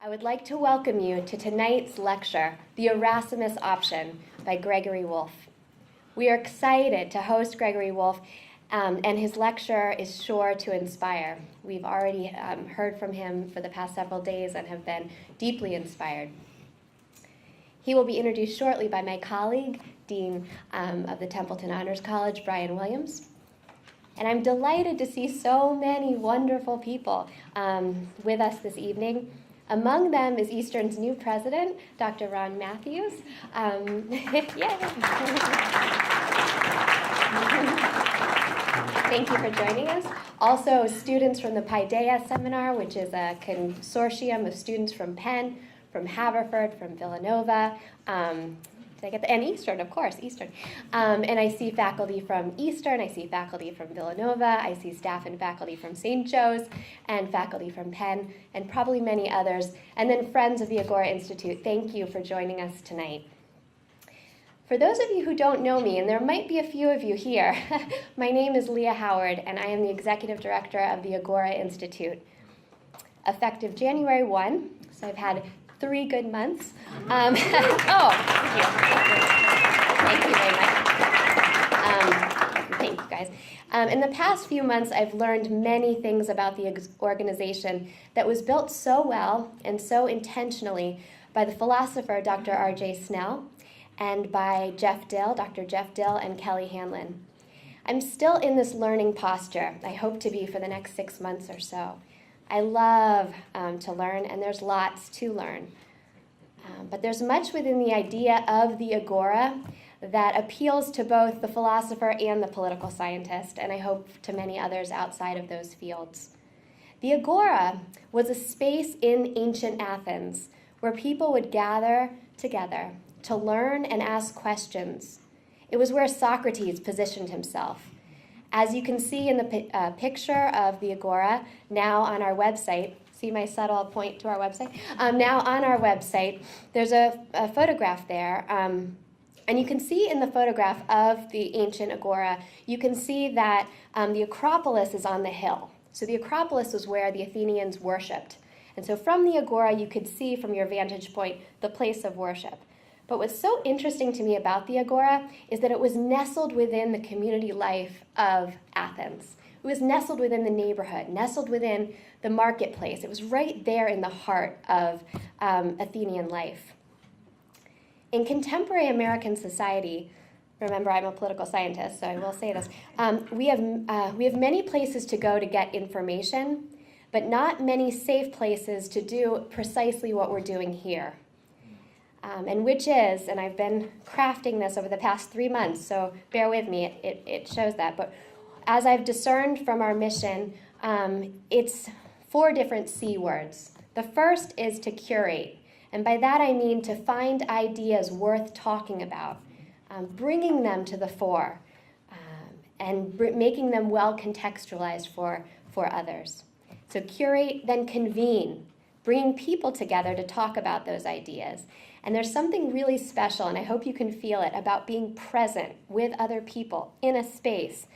I would like to welcome you to tonight's lecture, The Erasmus Option by Gregory Wolfe. We are excited to host Gregory Wolfe, and his lecture is sure to inspire. We've already heard from him for the past several days and have been deeply inspired. He will be introduced shortly by my colleague, Dean of the Templeton Honors College, Brian Williams. And I'm delighted to see so many wonderful people with us this evening. Among them is Eastern's new president, Dr. Ron Matthews. Thank you for joining us. Also, students from the Paideia Seminar, which is a consortium of students from Penn, from Haverford, from Villanova, and Eastern, of course, Eastern. And I see faculty from Eastern, I see faculty from Villanova, I see staff and faculty from St. Joe's, and faculty from Penn, and probably many others. And then friends of the Agora Institute, thank you for joining us tonight. For those of you who don't know me, and there might be a few of you here, my name is Leah Howard, and I am the Executive Director of the Agora Institute. Effective January 1, so I've had 3 good months. Thank you. Thank you very much. Thank you, guys. In the past few months, I've learned many things about the organization that was built so well and so intentionally by the philosopher Dr. R.J. Snell and by Dr. Jeff Dill and Kelly Hanlon. I'm still in this learning posture. I hope to be for the next 6 months or so. I love to learn, and there's lots to learn. But there's much within the idea of the Agora that appeals to both the philosopher and the political scientist, and I hope to many others outside of those fields. The Agora was a space in ancient Athens where people would gather together to learn and ask questions. It was where Socrates positioned himself. As you can see in the picture of the Agora, now on our website, see my subtle point to our website? Now on our website, there's a photograph there, and you can see in the photograph of the ancient Agora, you can see that the Acropolis is on the hill. So the Acropolis was where the Athenians worshipped. And so from the Agora, you could see from your vantage point the place of worship. But what's so interesting to me about the Agora is that it was nestled within the community life of Athens. It was nestled within the neighborhood, nestled within the marketplace. It was right there in the heart of Athenian life. In contemporary American society, remember I'm a political scientist, so I will say this, we have many places to go to get information, but not many safe places to do precisely what we're doing here. And which is, and I've been crafting this over the past 3 months, so bear with me, it shows that. But as I've discerned from our mission, it's 4 different C words. The first is to curate, and by that I mean to find ideas worth talking about, bringing them to the fore, and making them well contextualized for others. So curate, then convene, bringing people together to talk about those ideas. And there's something really special, and I hope you can feel it, about being present with other people in a space,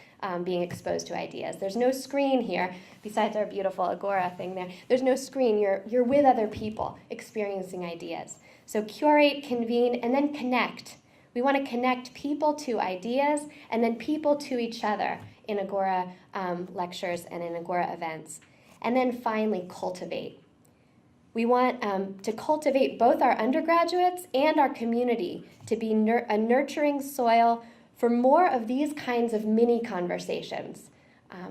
being exposed to ideas. There's no screen here, besides our beautiful Agora thing there. There's no screen. You're with other people experiencing ideas. So curate, convene, and then connect. We want to connect people to ideas and then people to each other in Agora lectures and in Agora events. And then finally, cultivate. We want to cultivate both our undergraduates and our community to be a nurturing soil for more of these kinds of mini conversations.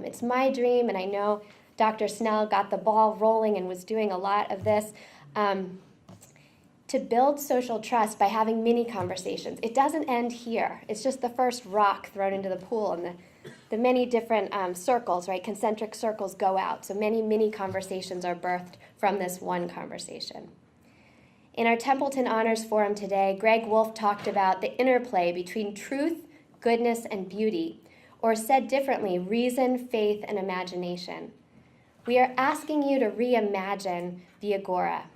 It's my dream, and I know Dr. Snell got the ball rolling and was doing a lot of this, to build social trust by having mini conversations. It doesn't end here. It's just the first rock thrown into the pool, and the many different circles, right? Concentric circles go out. So many mini conversations are birthed from this one conversation. In our Templeton Honors Forum today, Greg Wolfe talked about the interplay between truth, goodness, and beauty, or said differently, reason, faith, and imagination. We are asking you to reimagine the Agora,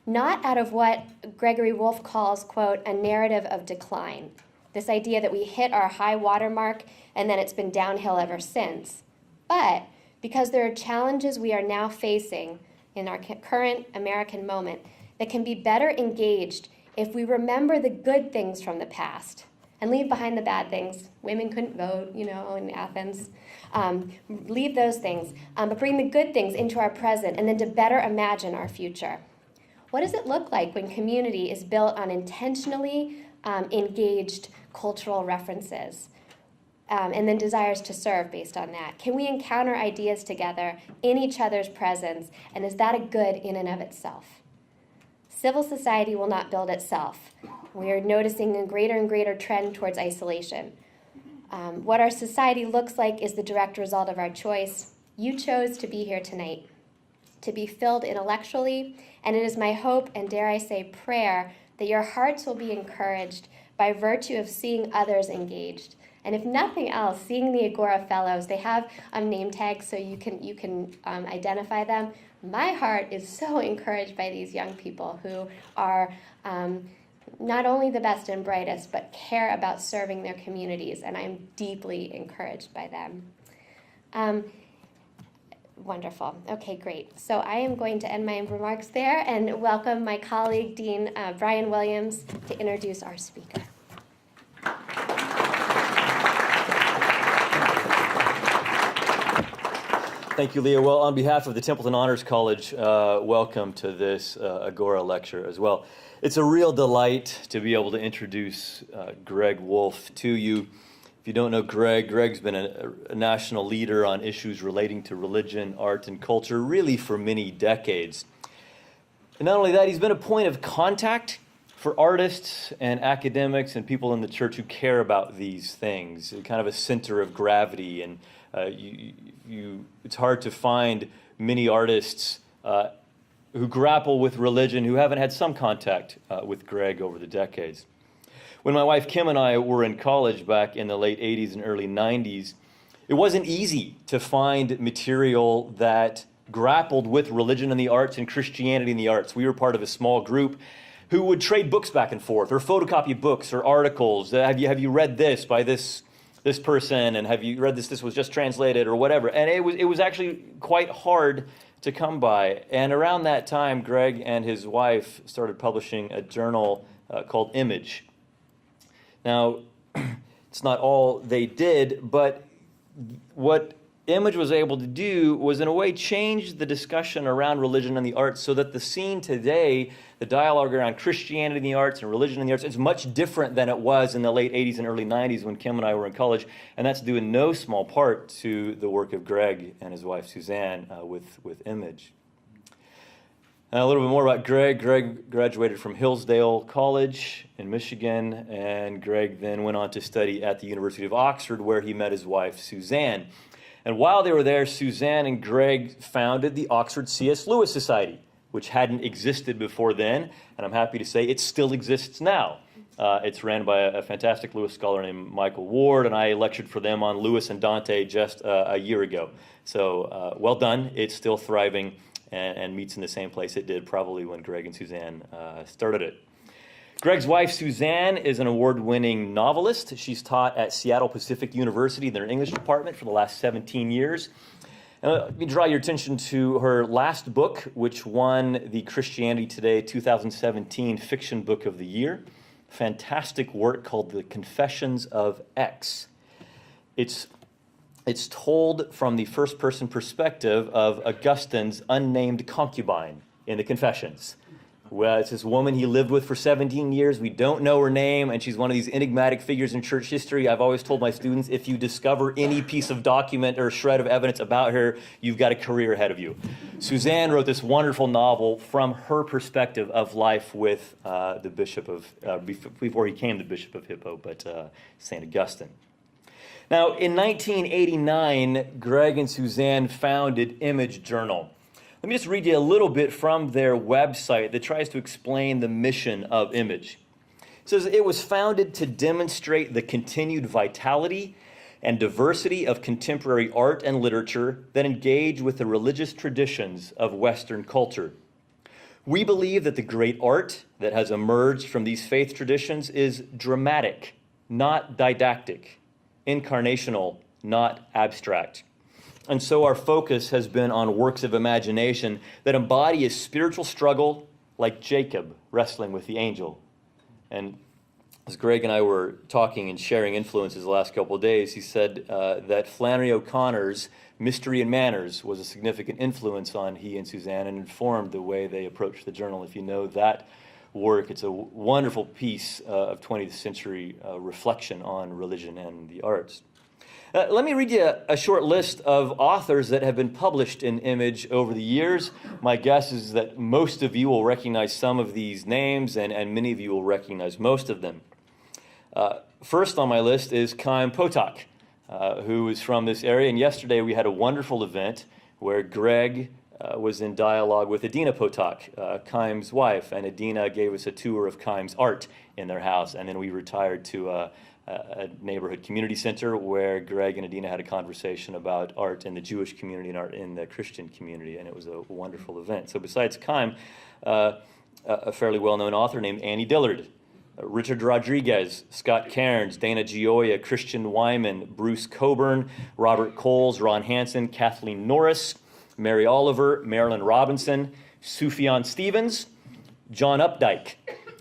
not out of what Gregory Wolfe calls, quote, a narrative of decline, this idea that we hit our high water mark and then it's been downhill ever since, but because there are challenges we are now facing in our current American moment that can be better engaged if we remember the good things from the past and leave behind the bad things. Women couldn't vote, in Athens. Leave those things, but bring the good things into our present and then to better imagine our future. What does it look like when community is built on intentionally engaged cultural references and then desires to serve based on that? Can we encounter ideas together in each other's presence, and is that a good in and of itself? Civil society will not build itself. We are noticing a greater and greater trend towards isolation. What our society looks like is the direct result of our choice. You chose to be here tonight, to be filled intellectually, and it is my hope and, dare I say, prayer that your hearts will be encouraged by virtue of seeing others engaged. And if nothing else, seeing the Agora Fellows, they have name tags so you can identify them. My heart is so encouraged by these young people who are not only the best and brightest, but care about serving their communities, and I'm deeply encouraged by them. Wonderful. Okay, great. So I am going to end my remarks there and welcome my colleague, Dean Brian Williams, to introduce our speaker. Thank you, Leah. Well, on behalf of the Templeton Honors College, welcome to this Agora lecture as well. It's a real delight to be able to introduce Greg Wolfe to you. If you don't know Greg's been a national leader on issues relating to religion, art, and culture really for many decades. And not only that, he's been a point of contact for artists and academics and people in the church who care about these things, kind of a center of gravity. And it's hard to find many artists who grapple with religion who haven't had some contact with Greg over the decades. When my wife Kim and I were in college back in the late 80s and early 90s, it wasn't easy to find material that grappled with religion and the arts and Christianity and the arts. We were part of a small group who would trade books back and forth, or photocopy books or articles. Have you read this by this person, and have you read this was just translated, or whatever. And it was actually quite hard to come by. And around that time, Greg and his wife started publishing a journal called Image. Now, it's not all they did, but what Image was able to do was, in a way, change the discussion around religion and the arts so that the scene today, the dialogue around Christianity and the arts and religion and the arts, is much different than it was in the late 80s and early 90s when Kim and I were in college. And that's due in no small part to the work of Greg and his wife Suzanne with Image. Now, a little bit more about Greg. Greg graduated from Hillsdale College in Michigan, and Greg then went on to study at the University of Oxford, where he met his wife Suzanne. And while they were there, Suzanne and Greg founded the Oxford C.S. Lewis Society, which hadn't existed before then, and I'm happy to say it still exists now. It's ran by a fantastic Lewis scholar named Michael Ward, and I lectured for them on Lewis and Dante just a year ago. So well done. It's still thriving and meets in the same place it did probably when Greg and Suzanne started it. Greg's wife, Suzanne, is an award-winning novelist. She's taught at Seattle Pacific University in their English department for the last 17 years. And let me draw your attention to her last book, which won the Christianity Today 2017 Fiction Book of the Year. Fantastic work called The Confessions of X. It's told from the first-person perspective of Augustine's unnamed concubine in the Confessions. Well, it's this woman he lived with for 17 years. We don't know her name, and she's one of these enigmatic figures in church history. I've always told my students, if you discover any piece of document or shred of evidence about her, you've got a career ahead of you. Suzanne wrote this wonderful novel from her perspective of life with the bishop of, before he became the bishop of Hippo, but St. Augustine. Now, in 1989, Greg and Suzanne founded Image Journal. Let me just read you a little bit from their website that tries to explain the mission of Image. It says, it was founded to demonstrate the continued vitality and diversity of contemporary art and literature that engage with the religious traditions of Western culture. We believe that the great art that has emerged from these faith traditions is dramatic, not didactic, incarnational, not abstract. And so our focus has been on works of imagination that embody a spiritual struggle like Jacob wrestling with the angel. And as Greg and I were talking and sharing influences the last couple of days, he said that Flannery O'Connor's Mystery and Manners was a significant influence on he and Suzanne and informed the way they approached the journal. If you know that work, it's a wonderful piece of 20th century reflection on religion and the arts. Let me read you a short list of authors that have been published in Image over the years. My guess is that most of you will recognize some of these names, and many of you will recognize most of them. First on my list is Chaim Potok, who is from this area. And yesterday we had a wonderful event where Greg was in dialogue with Adina Potok, Chaim's wife, and Adina gave us a tour of Chaim's art in their house. And then we retired to a neighborhood community center where Greg and Adina had a conversation about art in the Jewish community and art in the Christian community, and it was a wonderful event. So besides Chaim, a fairly well-known author named Annie Dillard, Richard Rodriguez, Scott Cairns, Dana Gioia, Christian Wyman, Bruce Coburn, Robert Coles, Ron Hansen, Kathleen Norris, Mary Oliver, Marilyn Robinson, Sufjan Stevens, John Updike,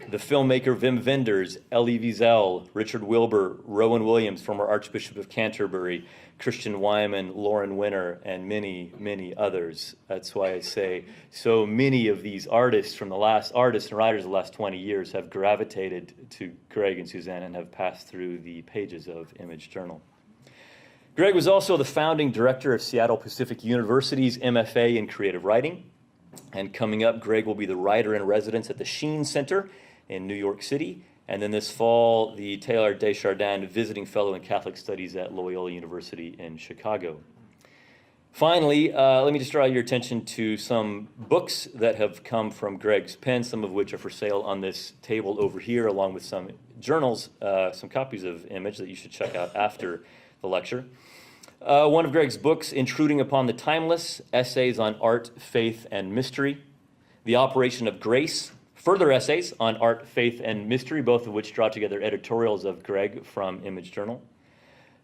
the filmmaker Wim Wenders, Elie Wiesel, Richard Wilbur, Rowan Williams, former Archbishop of Canterbury, Christian Wyman, Lauren Winner, and many, many others. That's why I say so many of these artists and writers of the last 20 years have gravitated to Greg and Suzanne and have passed through the pages of Image Journal. Greg was also the founding director of Seattle Pacific University's MFA in Creative Writing. And coming up, Greg will be the writer-in-residence at the Sheen Center in New York City. And then this fall, the Teilhard de Chardin Visiting Fellow in Catholic Studies at Loyola University in Chicago. Finally, let me just draw your attention to some books that have come from Greg's pen, some of which are for sale on this table over here, along with some journals, some copies of Image that you should check out after the lecture. One of Greg's books, Intruding Upon the Timeless, Essays on Art, Faith, and Mystery. The Operation of Grace, further essays on art, faith, and mystery, both of which draw together editorials of Greg from Image Journal.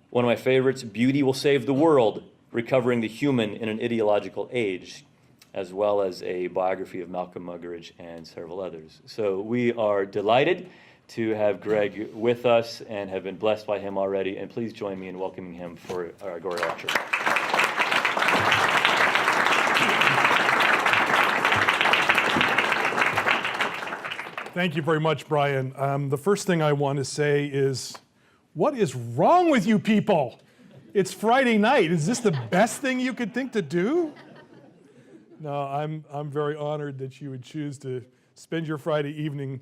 One of my favorites, Beauty Will Save the World, Recovering the Human in an Ideological Age, as well as a biography of Malcolm Muggeridge and several others. So we are delighted to have Greg with us and have been blessed by him already. And please join me in welcoming him for our Agora lecture. Thank you very much, Brian. The first thing I want to say is, what is wrong with you people? It's Friday night. Is this the best thing you could think to do? No, I'm very honored that you would choose to spend your Friday evening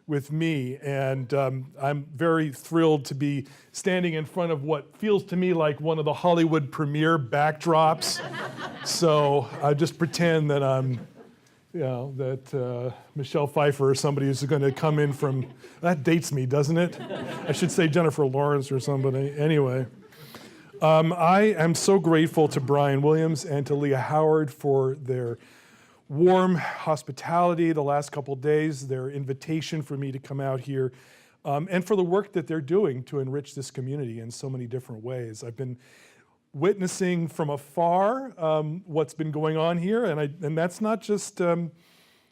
with me, and I'm very thrilled to be standing in front of what feels to me like one of the Hollywood premiere backdrops. So I just pretend that I'm, that Michelle Pfeiffer or somebody is going to come in from, that dates me, doesn't it? I should say Jennifer Lawrence or somebody. Anyway, I am so grateful to Brian Williams and to Leah Howard for their warm hospitality the last couple days, their invitation for me to come out here, and for the work that they're doing to enrich this community in so many different ways. I've been witnessing from afar what's been going on here, and that's not just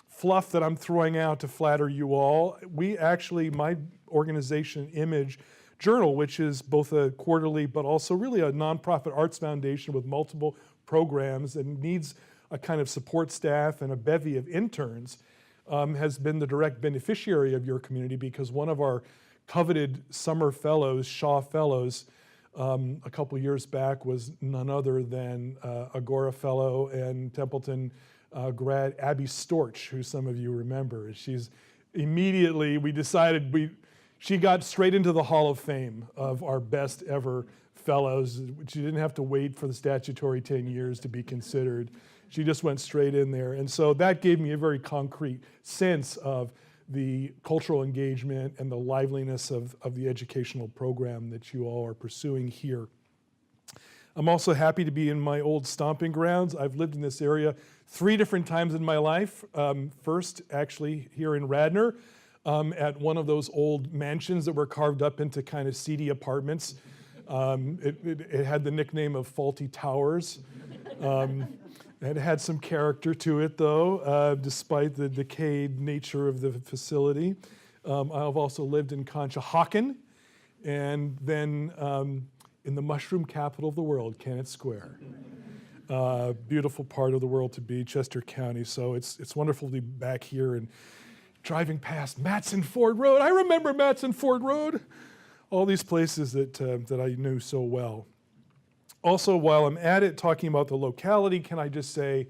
fluff that I'm throwing out to flatter you all. We actually, my organization, Image Journal, which is both a quarterly but also really a nonprofit arts foundation with multiple programs and needs a kind of support staff and a bevy of interns, has been the direct beneficiary of your community, because one of our coveted summer fellows, Shaw Fellows, a couple years back was none other than Agora Fellow and Templeton grad Abby Storch, who some of you remember. She's immediately, we decided she got straight into the Hall of Fame of our best ever fellows. She didn't have to wait for the statutory 10 years to be considered. She just went straight in there. And so that gave me a very concrete sense of the cultural engagement and the liveliness of the educational program that you all are pursuing here. I'm also happy to be in my old stomping grounds. I've lived in this area 3 different times in my life. First, actually, here in Radnor, at one of those old mansions that were carved up into kind of seedy apartments. It had the nickname of Faulty Towers. It had some character to it, though, despite the decayed nature of the facility. I've also lived in Conshohocken, and then in the mushroom capital of the world, Kennett Square. Beautiful part of the world to be, Chester County. So it's wonderful to be back here and driving past Matson Ford Road. I remember Matson Ford Road. All these places that I knew so well. Also, while I'm at it, talking about the locality, can I just say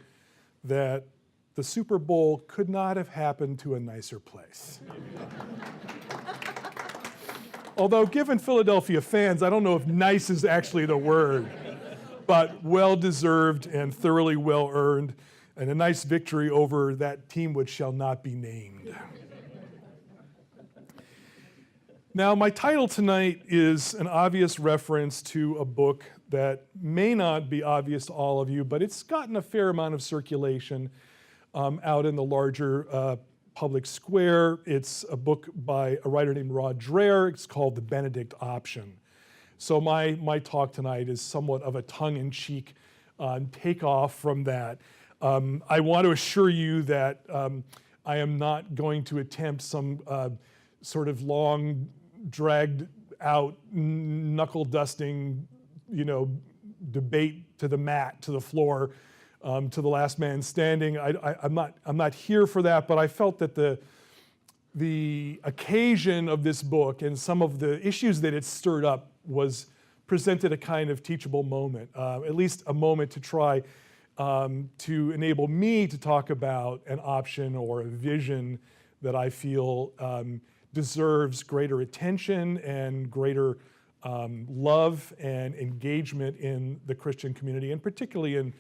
that the Super Bowl could not have happened to a nicer place. Although, given Philadelphia fans, I don't know if nice is actually the word, but well-deserved and thoroughly well-earned, and a nice victory over that team which shall not be named. Now, my title tonight is an obvious reference to a book that may not be obvious to all of you, but it's gotten a fair amount of circulation out in the larger public square. It's a book by a writer named Rod Dreher. It's called The Benedict Option. So my talk tonight is somewhat of a tongue-in-cheek takeoff from that. I want to assure you that I am not going to attempt some sort of long, dragged out, knuckle-dusting, debate to the mat, to the floor, to the last man standing. I'm not here for that, but I felt that the occasion of this book and some of the issues that it stirred up presented a kind of teachable moment, at least a moment to try to enable me to talk about an option or a vision that I feel deserves greater attention and greater love and engagement in the Christian community, and particularly in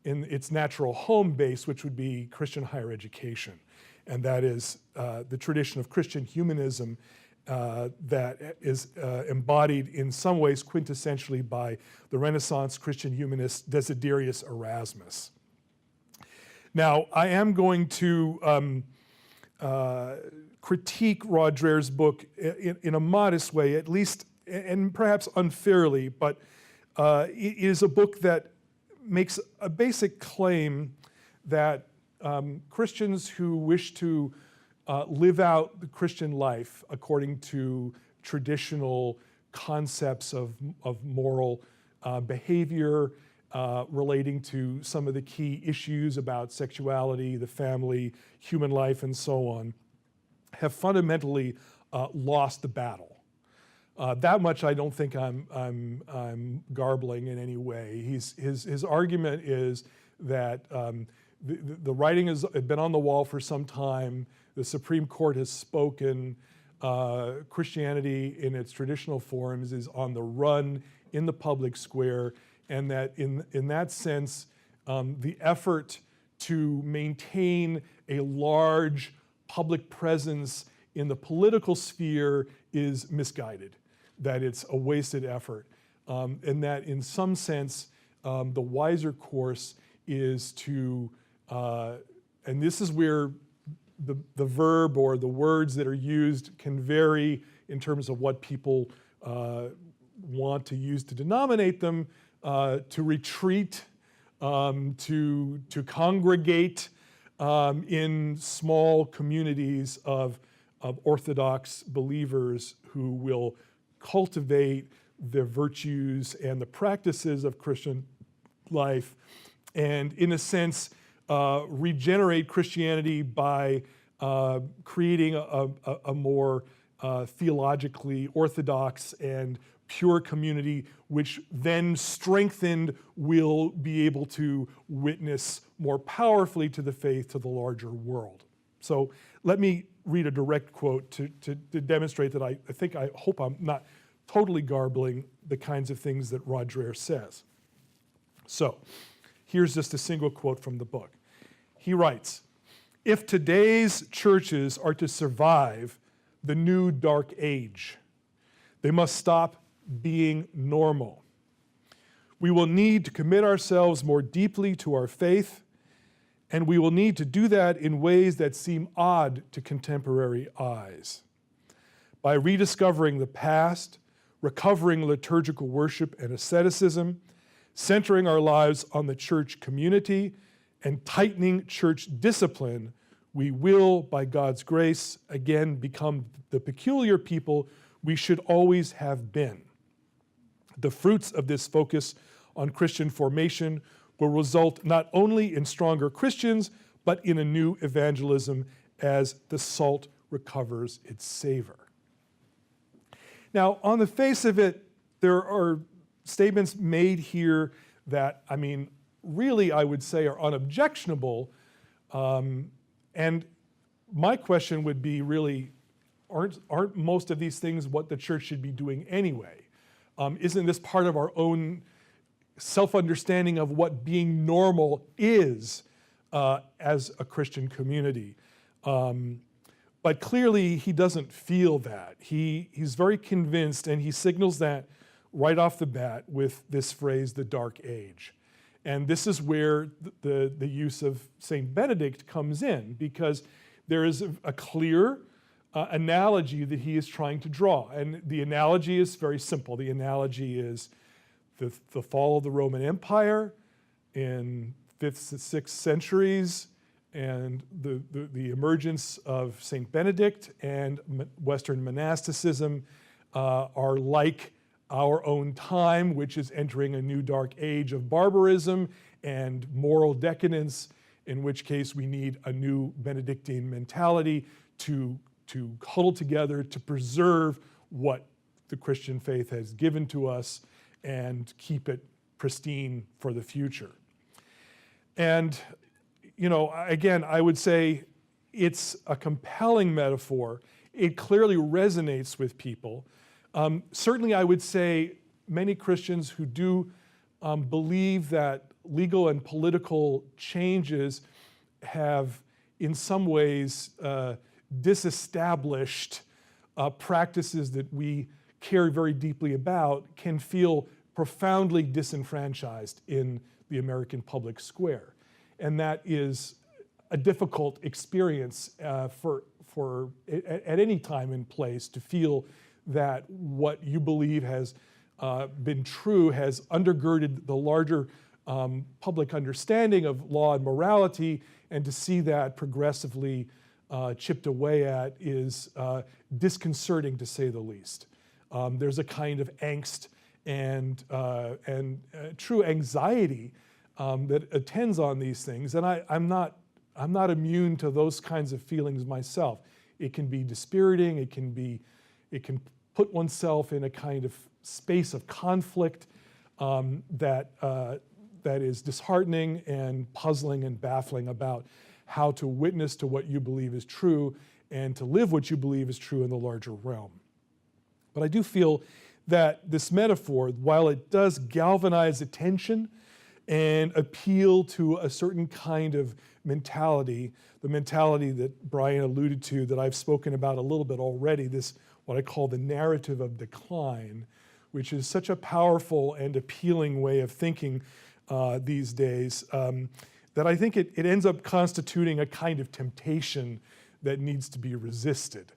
its natural home base, which would be Christian higher education. And that is the tradition of Christian humanism that is embodied in some ways quintessentially by the Renaissance Christian humanist Desiderius Erasmus. Now, I am going to critique Rod Dreher's book in a modest way, at least, and perhaps unfairly, but it is a book that makes a basic claim that Christians who wish to live out the Christian life according to traditional concepts of moral behavior relating to some of the key issues about sexuality, the family, human life, and so on, have fundamentally lost the battle. That much I don't think I'm garbling in any way. His argument is that the writing has been on the wall for some time. The Supreme Court has spoken. Christianity in its traditional forms is on the run in the public square, and that in that sense, the effort to maintain a large public presence in the political sphere is misguided, that it's a wasted effort, and that in some sense, the wiser course is to, and this is where the verb or the words that are used can vary in terms of what people want to use to denominate them, to retreat, to congregate in small communities of Orthodox believers who will cultivate the virtues and the practices of Christian life, and in a sense, regenerate Christianity by creating a more theologically orthodox and pure community, which then strengthened will be able to witness more powerfully to the faith to the larger world. So let me read a direct quote to demonstrate that I hope I'm not totally garbling the kinds of things that Rod Dreher says. So here's just a single quote from the book. He writes, "If today's churches are to survive the new dark age, they must stop being normal. We will need to commit ourselves more deeply to our faith, and we will need to do that in ways that seem odd to contemporary eyes. By rediscovering the past, recovering liturgical worship and asceticism, centering our lives on the church community, and tightening church discipline, we will, by God's grace, again become the peculiar people we should always have been. The fruits of this focus on Christian formation will result not only in stronger Christians, but in a new evangelism as the salt recovers its savor. Now, on the face of it, there are statements made here that, really I would say are unobjectionable. And my question would be really, aren't most of these things what the church should be doing anyway? Isn't this part of our own self-understanding of what being normal is as a Christian community? But clearly he doesn't feel that. He's very convinced, and he signals that right off the bat with this phrase, the dark age. And this is where the use of St. Benedict comes in, because there is a clear analogy that he is trying to draw. And the analogy is very simple. The analogy is the fall of the Roman Empire in 5th to 6th centuries, and the emergence of St. Benedict and Western monasticism are like our own time, which is entering a new dark age of barbarism and moral decadence, in which case we need a new Benedictine mentality to huddle together to preserve what the Christian faith has given to us and keep it pristine for the future. And, again, I would say it's a compelling metaphor. It clearly resonates with people. Certainly, I would say many Christians who do believe that legal and political changes have, in some ways, disestablished practices that we care very deeply about, can feel profoundly disenfranchised in the American public square. And that is a difficult experience for at any time and place, to feel that what you believe has been true has undergirded the larger public understanding of law and morality, and to see that progressively chipped away at is disconcerting, to say the least. There's a kind of angst and true anxiety that attends on these things, and I'm not immune to those kinds of feelings myself. It can be dispiriting. It can put oneself in a kind of space of conflict that is disheartening and puzzling and baffling about how to witness to what you believe is true and to live what you believe is true in the larger realm. But I do feel that this metaphor, while it does galvanize attention and appeal to a certain kind of mentality, the mentality that Brian alluded to, that I've spoken about a little bit already, this what I call the narrative of decline, which is such a powerful and appealing way of thinking these days, that I think it ends up constituting a kind of temptation that needs to be resisted,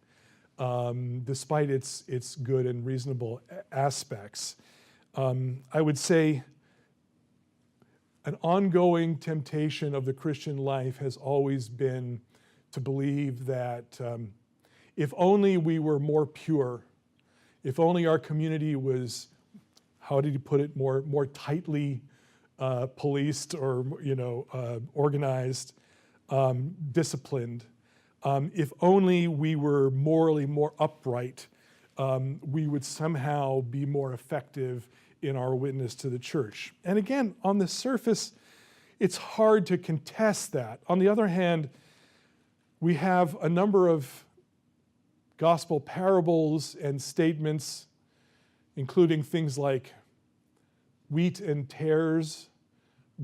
despite its good and reasonable aspects. I would say an ongoing temptation of the Christian life has always been to believe that if only we were more pure, if only our community was, how did he put it, more tightly policed or organized, disciplined, if only we were morally more upright, we would somehow be more effective in our witness to the church. And again, on the surface, it's hard to contest that. On the other hand, we have a number of gospel parables and statements, including things like wheat and tares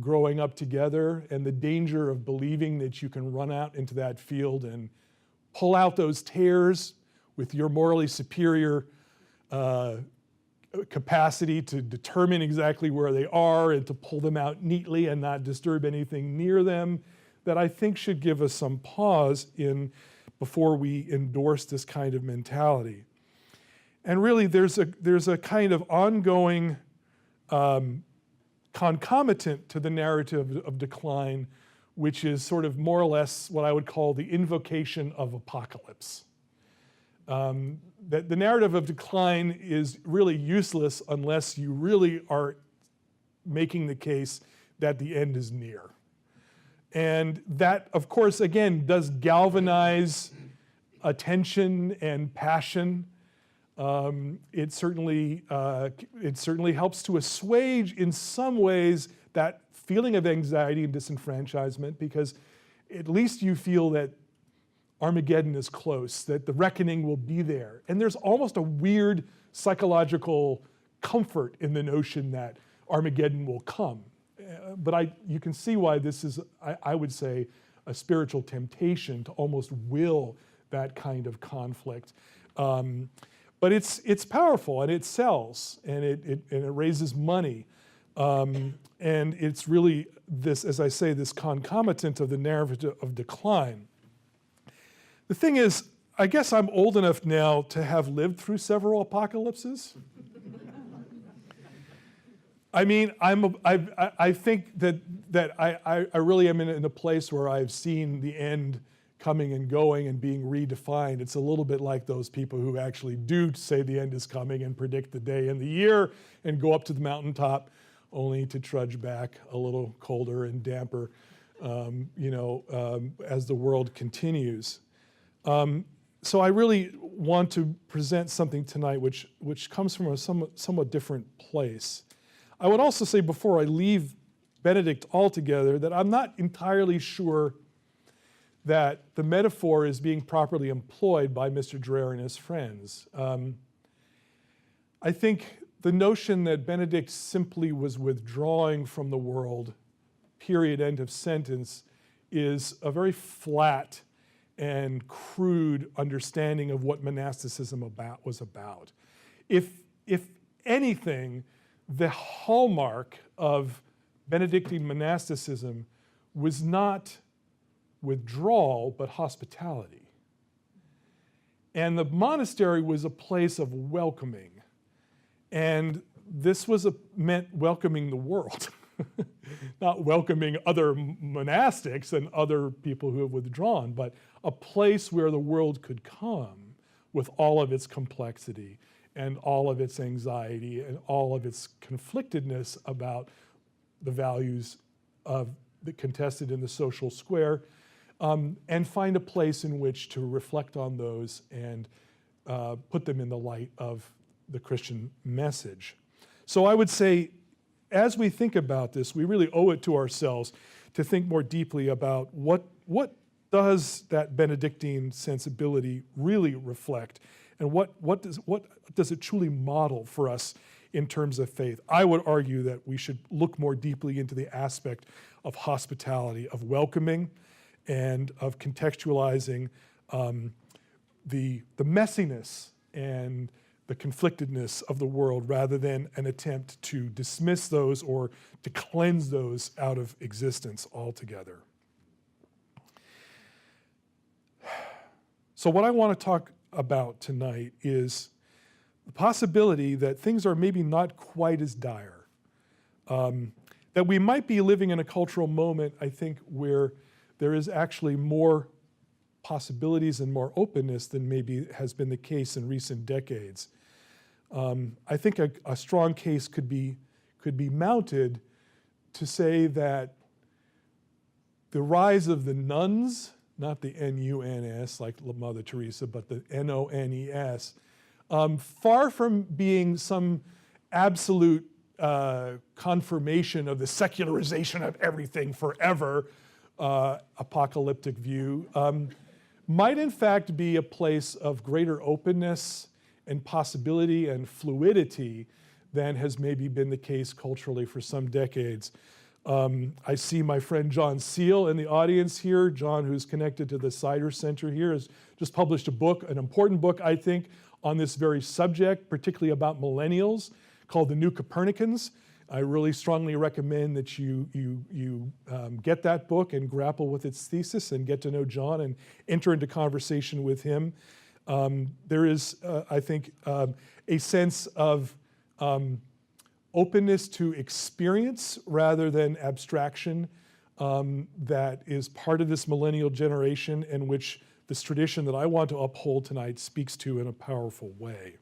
growing up together, and the danger of believing that you can run out into that field and pull out those tares with your morally superior capacity to determine exactly where they are and to pull them out neatly and not disturb anything near them, that I think should give us some pause before we endorse this kind of mentality. And really, there's a kind of ongoing concomitant to the narrative of decline, which is sort of more or less what I would call the invocation of apocalypse. That the narrative of decline is really useless unless you really are making the case that the end is near. And that, of course, again, does galvanize attention and passion. It certainly helps to assuage, in some ways, that feeling of anxiety and disenfranchisement, because at least you feel that Armageddon is close, that the reckoning will be there. And there's almost a weird psychological comfort in the notion that Armageddon will come. But you can see why this is, I would say, a spiritual temptation to almost will that kind of conflict. But it's powerful, and it sells, and it raises money. And it's really this, as I say, this concomitant of the narrative of decline. The thing is, I guess I'm old enough now to have lived through several apocalypses. I mean, I think that I really am in a place where I've seen the end coming and going and being redefined. It's a little bit like those people who actually do say the end is coming and predict the day and the year and go up to the mountaintop only to trudge back a little colder and damper, as the world continues. So I really want to present something tonight which comes from a somewhat different place. I would also say, before I leave Benedict altogether, that I'm not entirely sure that the metaphor is being properly employed by Mr. Dreher and his friends. I think the notion that Benedict simply was withdrawing from the world, period, end of sentence, is a very flat and crude understanding of what monasticism was about. If anything, the hallmark of Benedictine monasticism was not withdrawal, but hospitality. And the monastery was a place of welcoming. And this meant welcoming the world, not welcoming other monastics and other people who have withdrawn, but a place where the world could come with all of its complexity and all of its anxiety and all of its conflictedness about the values that contested in the social square, and find a place in which to reflect on those and put them in the light of the Christian message. So I would say, as we think about this, we really owe it to ourselves to think more deeply about what does that Benedictine sensibility really reflect, and what does it truly model for us in terms of faith. I would argue that we should look more deeply into the aspect of hospitality, of welcoming, and of contextualizing the messiness and the conflictedness of the world, rather than an attempt to dismiss those or to cleanse those out of existence altogether. So what I want to talk about tonight is the possibility that things are maybe not quite as dire. That we might be living in a cultural moment, I think, where there is actually more possibilities and more openness than maybe has been the case in recent decades. I think a strong case could be mounted to say that the rise of the nuns, not the N-U-N-S like Mother Teresa, but the N-O-N-E-S, far from being some absolute confirmation of the secularization of everything forever apocalyptic view, might in fact be a place of greater openness and possibility and fluidity than has maybe been the case culturally for some decades. I see my friend John Seal in the audience here. John, who's connected to the Cider Center here, has just published a book, an important book, I think, on this very subject, particularly about millennials, called The New Copernicans. I really strongly recommend that you get that book and grapple with its thesis and get to know John and enter into conversation with him. There is, I think, a sense of openness to experience rather than abstraction that is part of this millennial generation, and which this tradition that I want to uphold tonight speaks to in a powerful way.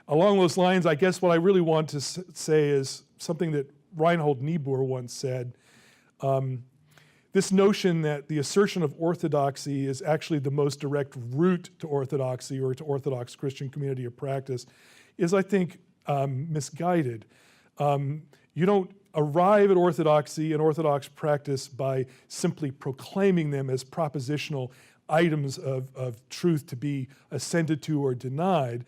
Along those lines, I guess what I really want to say is something that Reinhold Niebuhr once said. This notion that the assertion of orthodoxy is actually the most direct route to orthodoxy or to Orthodox Christian community of practice is, I think, misguided. You don't arrive at orthodoxy and Orthodox practice by simply proclaiming them as propositional items of truth to be assented to or denied.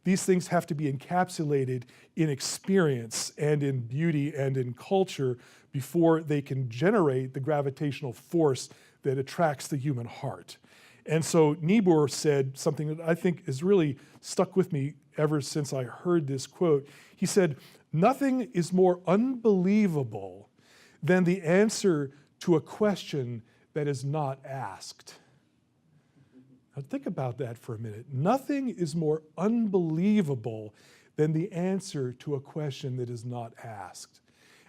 These things have to be encapsulated in experience and in beauty and in culture before they can generate the gravitational force that attracts the human heart. And so Niebuhr said something that I think has really stuck with me ever since I heard this quote. He said, "Nothing is more unbelievable than the answer to a question that is not asked." Now think about that for a minute. Nothing is more unbelievable than the answer to a question that is not asked.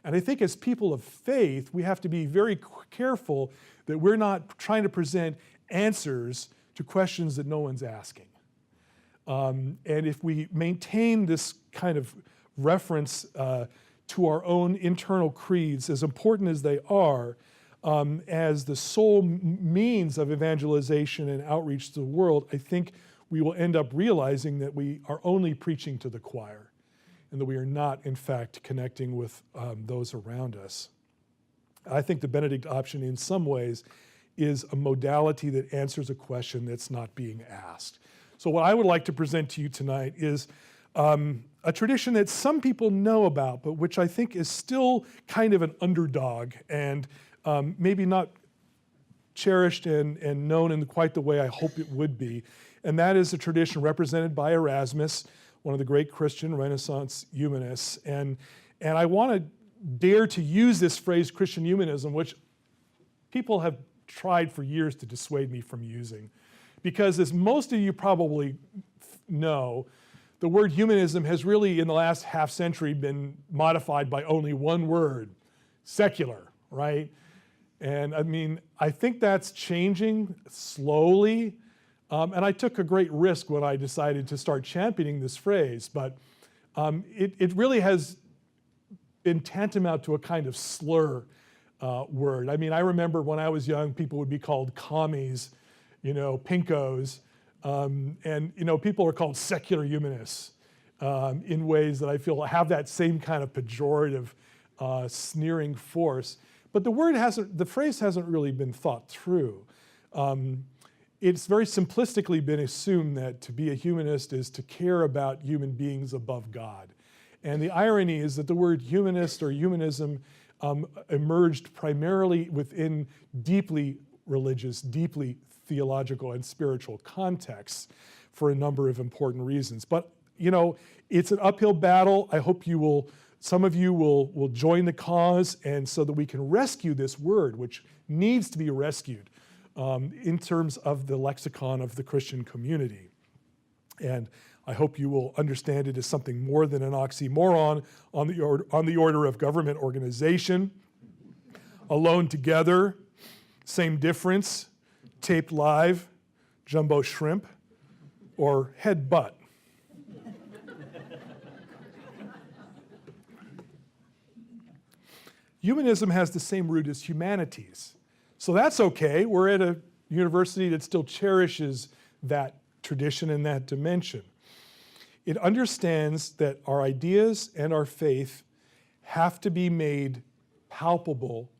And I think as people of faith, we have to be very careful that we're not trying to present answers to questions that no one's asking. And if we maintain this kind of reference to our own internal creeds, as important as they are, as the sole means of evangelization and outreach to the world, I think we will end up realizing that we are only preaching to the choir and that we are not, in fact, connecting with those around us. I think the Benedict Option, in some ways, is a modality that answers a question that's not being asked. So what I would like to present to you tonight is a tradition that some people know about, but which I think is still kind of an underdog and maybe not cherished and known in quite the way I hope it would be. And that is a tradition represented by Erasmus, one of the great Christian Renaissance humanists. And I want to dare to use this phrase, Christian humanism, which people have tried for years to dissuade me from using. Because as most of you probably know, the word humanism has really, in the last half century, been modified by only one word, secular, right? And I mean, I think that's changing slowly. And I took a great risk when I decided to start championing this phrase, but it really has been tantamount to a kind of slur word. I mean, I remember when I was young, people would be called commies, pinkos, and people are called secular humanists in ways that I feel have that same kind of pejorative, sneering force. But the phrase hasn't really been thought through. It's very simplistically been assumed that to be a humanist is to care about human beings above God. And the irony is that the word humanist or humanism emerged primarily within deeply religious, deeply theological and spiritual contexts for a number of important reasons. But, it's an uphill battle. I hope some of you will join the cause, and so that we can rescue this word, which needs to be rescued in terms of the lexicon of the Christian community. And I hope you will understand it as something more than an oxymoron on the order of government organization, alone together, same difference, taped live, jumbo shrimp, or head butt. Humanism has the same root as humanities. So that's okay. We're at a university that still cherishes that tradition and that dimension. It understands that our ideas and our faith have to be made palpable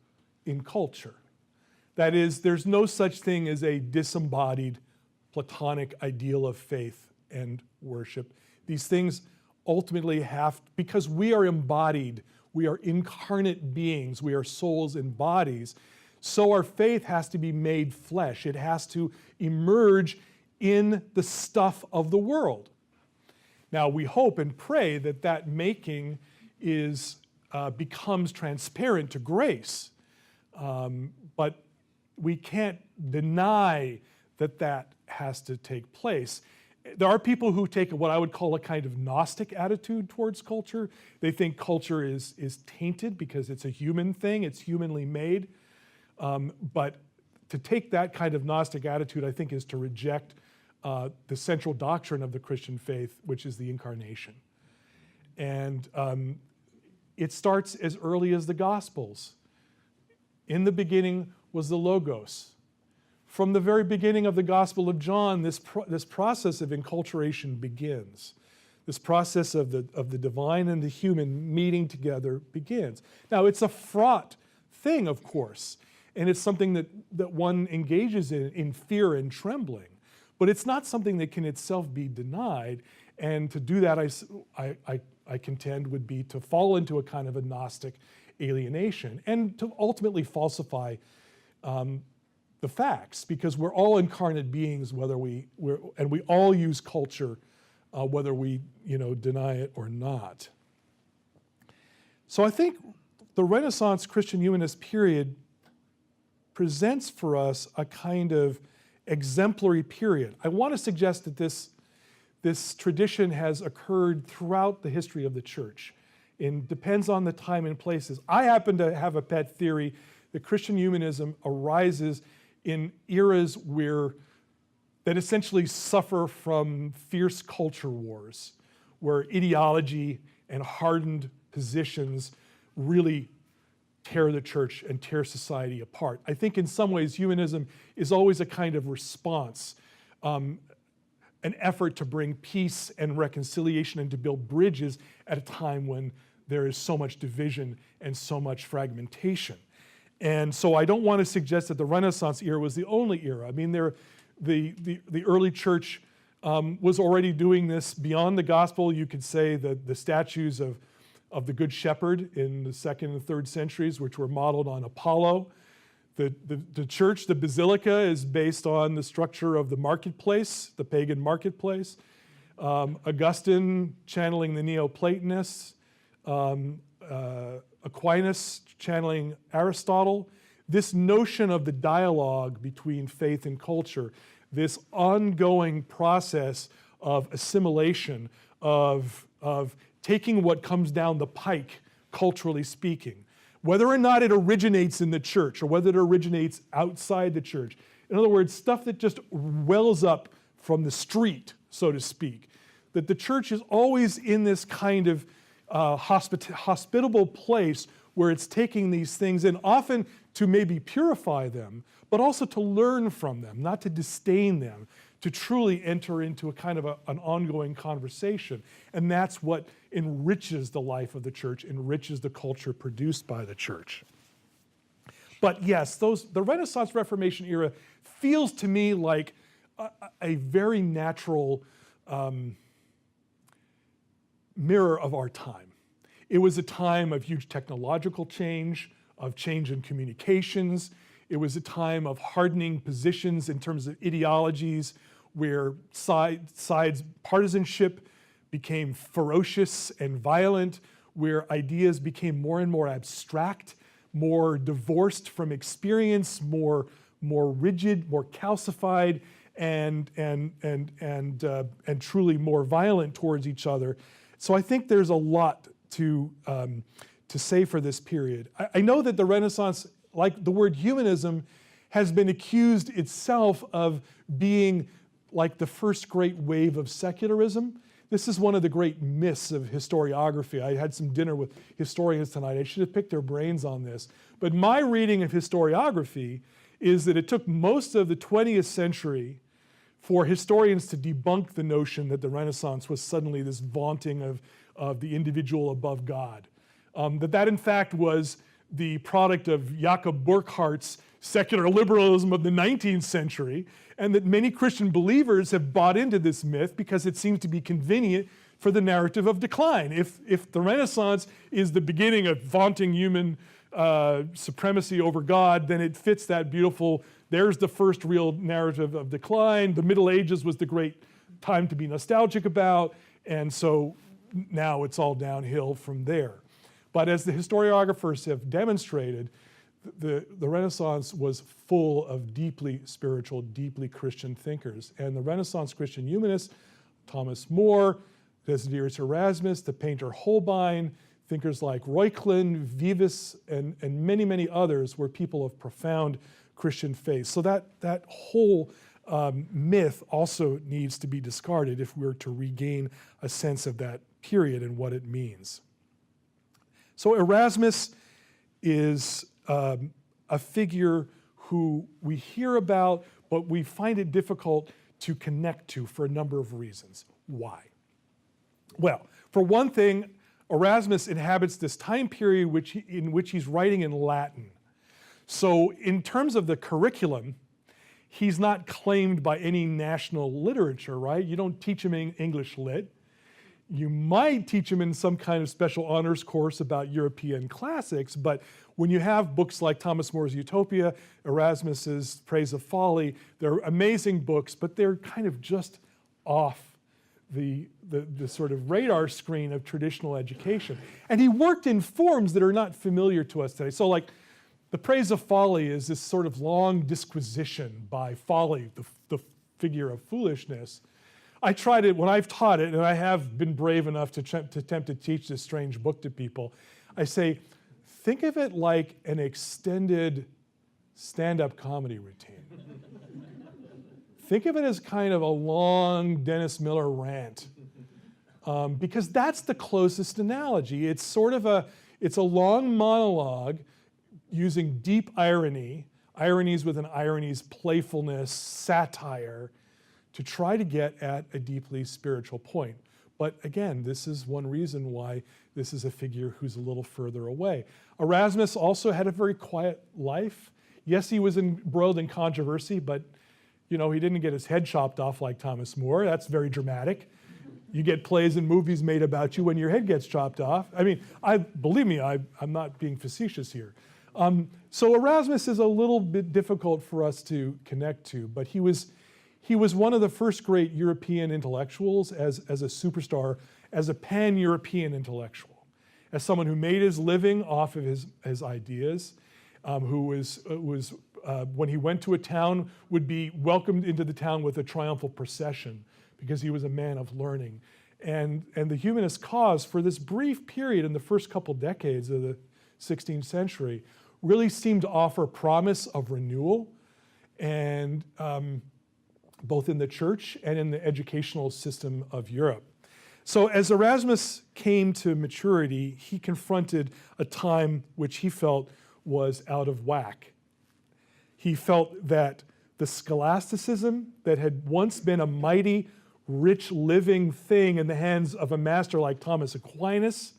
in culture. That is, there's no such thing as a disembodied Platonic ideal of faith and worship. These things ultimately because we are embodied, we are incarnate beings, we are souls and bodies, so our faith has to be made flesh. It has to emerge in the stuff of the world. Now, we hope and pray that making becomes transparent to grace. But we can't deny that has to take place. There are people who take what I would call a kind of Gnostic attitude towards culture. They think culture is tainted because it's a human thing, it's humanly made. But to take that kind of Gnostic attitude, I think, is to reject the central doctrine of the Christian faith, which is the incarnation. And it starts as early as the Gospels. In the beginning was the Logos. From the very beginning of the Gospel of John, this process of enculturation begins. This process of the divine and the human meeting together begins. Now, it's a fraught thing, of course, and it's something that one engages in fear and trembling. But it's not something that can itself be denied, and to do that, I contend, would be to fall into a kind of a Gnostic alienation and to ultimately falsify the facts, because we're all incarnate beings, and we all use culture, whether we deny it or not. So I think the Renaissance Christian humanist period presents for us a kind of exemplary period. I want to suggest that this tradition has occurred throughout the history of the church. It depends on the time and places. I happen to have a pet theory that Christian humanism arises in eras that essentially suffer from fierce culture wars, where ideology and hardened positions really tear the church and tear society apart. I think in some ways humanism is always a kind of response, an effort to bring peace and reconciliation and to build bridges at a time when there is so much division and so much fragmentation. And so I don't want to suggest that the Renaissance era was the only era. I mean, the early church was already doing this beyond the gospel. You could say that the statues of the Good Shepherd in the 2nd and 3rd centuries, which were modeled on Apollo. The church, the basilica, is based on the structure of the marketplace, the pagan marketplace. Augustine channeling the Neoplatonists. Aquinas channeling Aristotle. This notion of the dialogue between faith and culture, this ongoing process of assimilation, of taking what comes down the pike, culturally speaking, whether or not it originates in the church or whether it originates outside the church. In other words, stuff that just wells up from the street, so to speak. That the church is always in this kind of hospitable place where it's taking these things in, often to maybe purify them, but also to learn from them, not to disdain them, to truly enter into a kind of an ongoing conversation. And that's what enriches the life of the church, enriches the culture produced by the church. But yes, the Renaissance Reformation era feels to me like a very natural mirror of our time. It was a time of huge technological change, of change in communications. It was a time of hardening positions in terms of ideologies, where sides partisanship became ferocious and violent, where ideas became more and more abstract, more divorced from experience, more rigid, more calcified, and truly more violent towards each other. So I think there's a lot to say for this period. I know that the Renaissance, like the word humanism, has been accused itself of being like the first great wave of secularism. This is one of the great myths of historiography. I had some dinner with historians tonight. I should have picked their brains on this. But my reading of historiography is that it took most of the 20th century for historians to debunk the notion that the Renaissance was suddenly this vaunting of the individual above God. That in fact was the product of Jakob Burckhardt's secular liberalism of the 19th century, and that many Christian believers have bought into this myth because it seems to be convenient for the narrative of decline. If the Renaissance is the beginning of vaunting human supremacy over God, then it fits that beautiful, there's the first real narrative of decline. The Middle Ages was the great time to be nostalgic about, and so now it's all downhill from there. But as the historiographers have demonstrated, the Renaissance was full of deeply spiritual, deeply Christian thinkers. And the Renaissance Christian humanists, Thomas More, Desiderius Erasmus, the painter Holbein, thinkers like Reuchlin, Vives, and many, many others were people of profound Christian faith. So that whole myth also needs to be discarded if we're to regain a sense of that period and what it means. So Erasmus is a figure who we hear about, but we find it difficult to connect to for a number of reasons. Why? Well, for one thing, Erasmus inhabits this time period in which he's writing in Latin. So in terms of the curriculum, he's not claimed by any national literature, right? You don't teach him English lit. You might teach him in some kind of special honors course about European classics, but when you have books like Thomas More's Utopia, Erasmus's Praise of Folly, they're amazing books, but they're kind of just off the sort of radar screen of traditional education. And he worked in forms that are not familiar to us today. So like the Praise of Folly is this sort of long disquisition by folly, the figure of foolishness. I tried it when I've taught it, and I have been brave enough to attempt to teach this strange book to people. I say, think of it like an extended stand-up comedy routine. Think of it as kind of a long Dennis Miller rant, because that's the closest analogy. It's sort of it's a long monologue using deep irony, ironies with an irony's playfulness, satire, to try to get at a deeply spiritual point. But again, this is one reason why this is a figure who's a little further away. Erasmus also had a very quiet life. Yes, he was embroiled in controversy, but he didn't get his head chopped off like Thomas More. That's very dramatic. You get plays and movies made about you when your head gets chopped off. I mean, believe me, I'm not being facetious here. So Erasmus is a little bit difficult for us to connect to, but he was one of the first great European intellectuals as a superstar, as a pan-European intellectual, as someone who made his living off of his ideas, who was when he went to a town, would be welcomed into the town with a triumphal procession because he was a man of learning. And the humanist cause for this brief period in the first couple decades of the 16th century really seemed to offer promise of renewal, and both in the church and in the educational system of Europe. So as Erasmus came to maturity, he confronted a time which he felt was out of whack. He felt that the scholasticism that had once been a mighty, rich, living thing in the hands of a master like Thomas Aquinas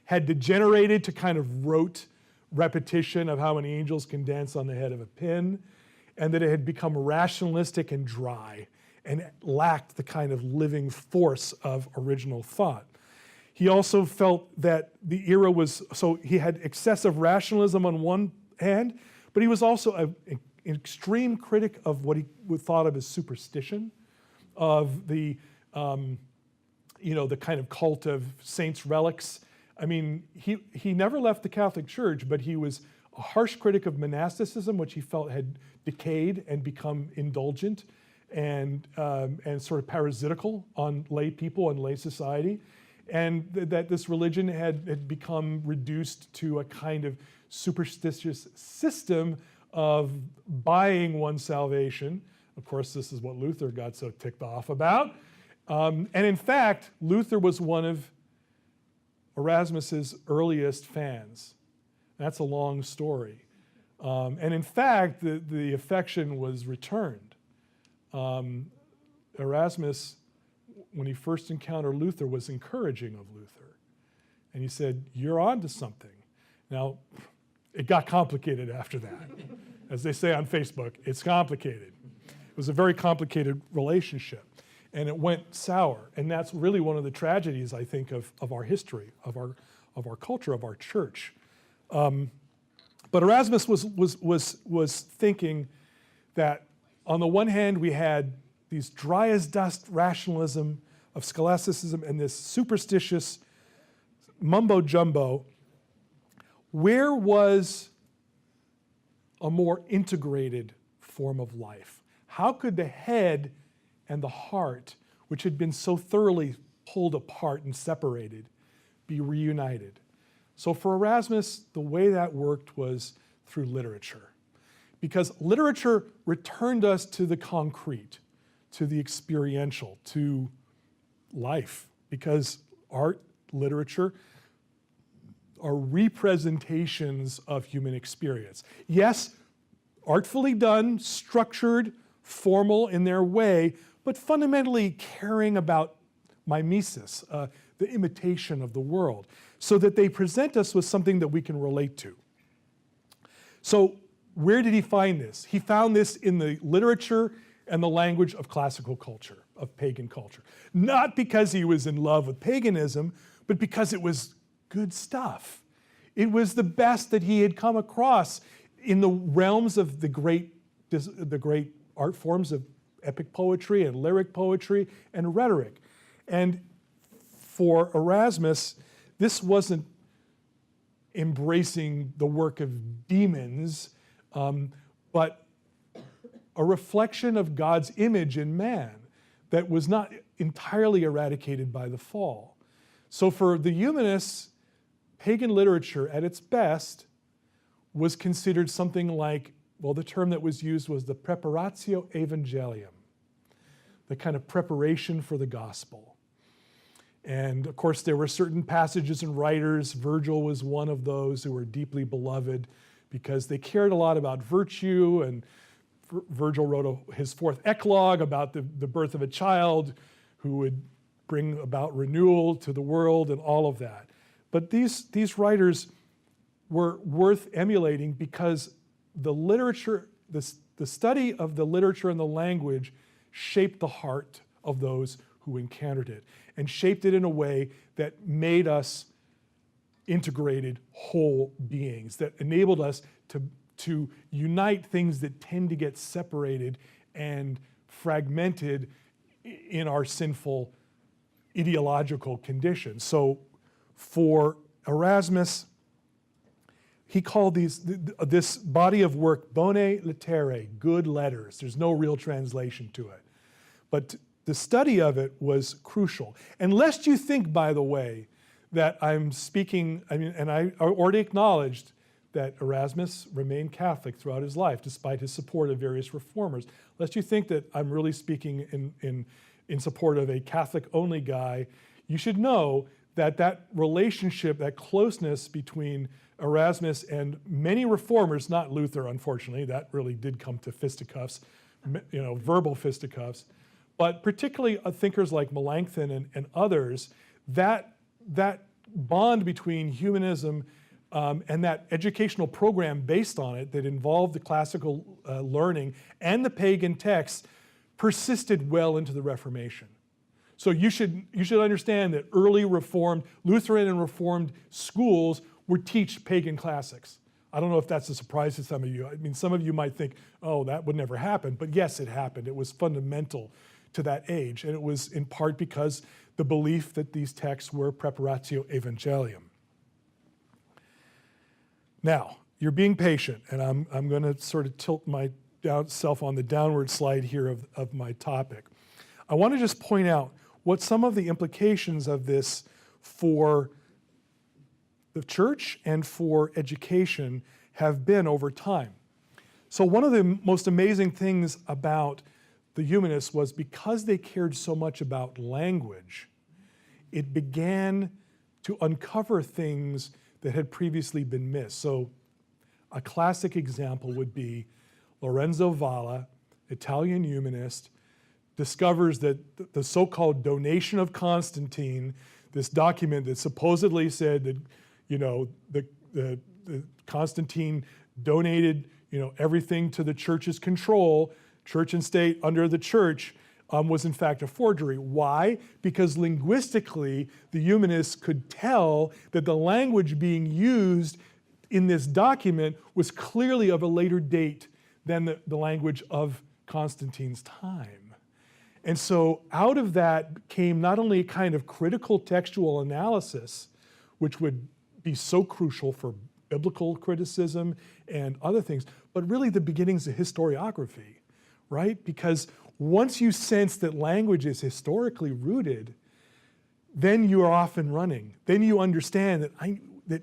had degenerated to kind of rote repetition of how many angels can dance on the head of a pin, and that it had become rationalistic and dry and lacked the kind of living force of original thought. He also felt that the era was, so he had excessive rationalism on one hand, but he was also an extreme critic of what he thought of as superstition, of the kind of cult of saints' relics. I mean, he never left the Catholic Church, but he was a harsh critic of monasticism, which he felt had decayed and become indulgent and sort of parasitical on lay people and lay society, and that this religion had become reduced to a kind of superstitious system of buying one's salvation. Of course, this is what Luther got so ticked off about. And in fact, Luther was one of Erasmus's earliest fans. That's a long story. And in fact, the affection was returned. Erasmus, when he first encountered Luther, was encouraging of Luther. And he said, "You're on to something." Now, it got complicated after that. As they say on Facebook, it's complicated. It was a very complicated relationship. And it went sour. And that's really one of the tragedies, I think, of our history, of our culture, of our church. But Erasmus was thinking that on the one hand, we had these dry as dust rationalism of scholasticism and this superstitious mumbo jumbo. Where was a more integrated form of life? How could the head and the heart, which had been so thoroughly pulled apart and separated, be reunited? So for Erasmus, the way that worked was through literature. Because literature returned us to the concrete, to the experiential, to life. Because art, literature, are representations of human experience. Yes, artfully done, structured, formal in their way, but fundamentally caring about mimesis, the imitation of the world, so that they present us with something that we can relate to. So where did he find this? He found this in the literature and the language of classical culture, of pagan culture. Not because he was in love with paganism, but because it was good stuff. It was the best that he had come across in the realms of the great art forms of epic poetry and lyric poetry and rhetoric. And for Erasmus, this wasn't embracing the work of demons, but a reflection of God's image in man that was not entirely eradicated by the fall. So for the humanists, pagan literature at its best was considered something like, well, the term that was used was the preparatio evangelium, the kind of preparation for the gospel. And of course, there were certain passages and writers. Virgil was one of those who were deeply beloved because they cared a lot about virtue. And Virgil wrote his fourth eclogue about the birth of a child who would bring about renewal to the world and all of that. But these writers were worth emulating because the literature, the study of the literature and the language shaped the heart of those who encountered it, and shaped it in a way that made us integrated whole beings, that enabled us to unite things that tend to get separated and fragmented in our sinful ideological condition. So for Erasmus, he called this body of work bone lettere, good letters. There's no real translation to it. But the study of it was crucial. And lest you think, by the way, that I'm speaking, and I already acknowledged that Erasmus remained Catholic throughout his life, despite his support of various reformers. Lest you think that I'm really speaking in support of a Catholic-only guy, you should know that relationship, that closeness between Erasmus and many reformers, not Luther, unfortunately, that really did come to fisticuffs, verbal fisticuffs, but particularly thinkers like Melanchthon and others, that bond between humanism and that educational program based on it that involved the classical learning and the pagan texts persisted well into the Reformation. So you should understand that early Reformed, Lutheran and Reformed schools would teach pagan classics. I don't know if that's a surprise to some of you. I mean, some of you might think, oh, that would never happen. But yes, it happened. It was fundamental to that age. And it was in part because the belief that these texts were preparatio evangelium. Now, you're being patient, and I'm going to sort of tilt myself on the downward slide here of my topic. I want to just point out what some of the implications of this for the church and for education have been over time. So one of the most amazing things about the humanists was because they cared so much about language, it began to uncover things that had previously been missed. So a classic example would be Lorenzo Valla, Italian humanist, discovers that the so-called donation of Constantine, this document that supposedly said that, the Constantine donated, everything to the church's control, church and state under the church, was in fact a forgery. Why? Because linguistically, the humanists could tell that the language being used in this document was clearly of a later date than the language of Constantine's time. And so out of that came not only a kind of critical textual analysis, which would be so crucial for biblical criticism and other things, but really the beginnings of historiography, right? Because once you sense that language is historically rooted, then you are off and running. Then you understand that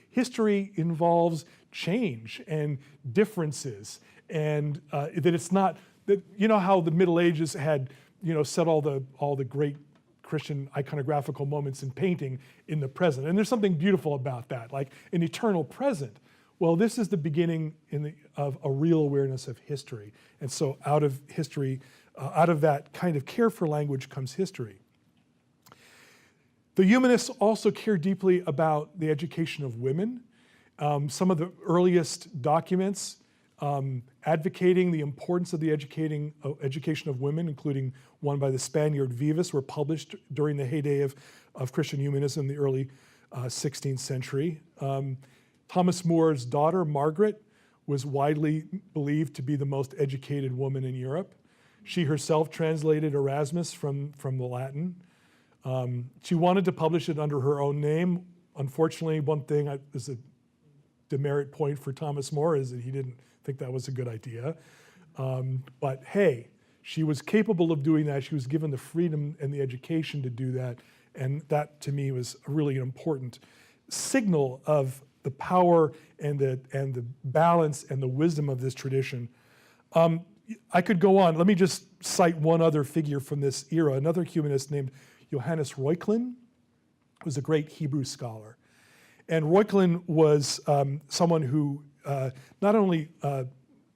history involves change and differences, and that it's not that, you know how the Middle Ages had, set all the great Christian iconographical moments in painting in the present, and there's something beautiful about that, like an eternal present. Well, this is the beginning of a real awareness of history, and so out of history, out of that kind of care for language comes history. The humanists also care deeply about the education of women. Some of the earliest documents advocating the importance of the education of women, including one by the Spaniard Vivas, were published during the heyday of Christian humanism in the early 16th century. Thomas More's daughter, Margaret, was widely believed to be the most educated woman in Europe. She herself translated Erasmus from the Latin. She wanted to publish it under her own name. Unfortunately, one thing is a demerit point for Thomas More is that he didn't think that was a good idea. But hey, she was capable of doing that. She was given the freedom and the education to do that. And that, to me, was really an important signal of the power and the balance and the wisdom of this tradition. I could go on. Let me just cite one other figure from this era. Another humanist named Johannes Reuchlin was a great Hebrew scholar. And Reuchlin was someone who not only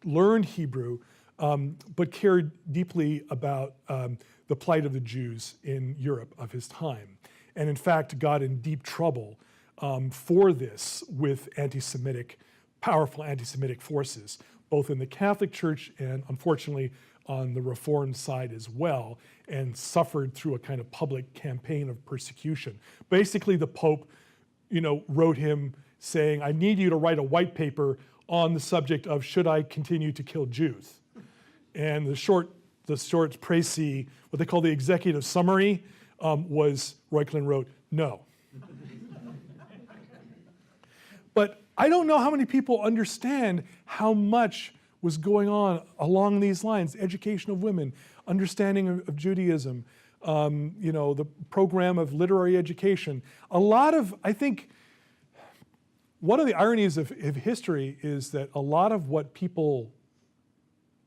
learned Hebrew, but cared deeply about the plight of the Jews in Europe of his time. And in fact, got in deep trouble for this with powerful anti-Semitic forces, both in the Catholic Church and unfortunately on the Reformed side as well, and suffered through a kind of public campaign of persecution. Basically, the Pope, wrote him saying, I need you to write a white paper on the subject of should I continue to kill Jews? And the short précis, what they call the executive summary, was Reuchlin wrote, no. But I don't know how many people understand how much was going on along these lines: education of women, understanding of Judaism, the program of literary education. I think, one of the ironies of history is that a lot of what people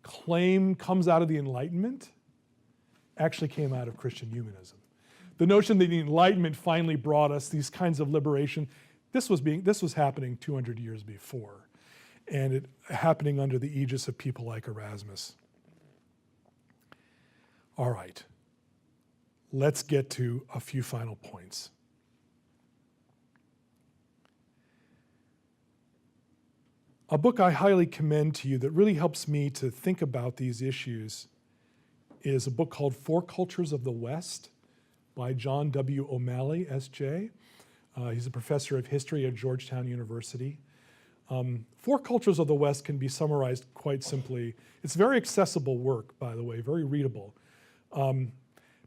claim comes out of the Enlightenment actually came out of Christian humanism. The notion that the Enlightenment finally brought us these kinds of liberation, this was happening 200 years before, and it happening under the aegis of people like Erasmus. All right, let's get to a few final points. A book I highly commend to you that really helps me to think about these issues is a book called Four Cultures of the West by John W. O'Malley, S.J. He's a professor of history at Georgetown University. Four Cultures of the West can be summarized quite simply. It's very accessible work, by the way, very readable.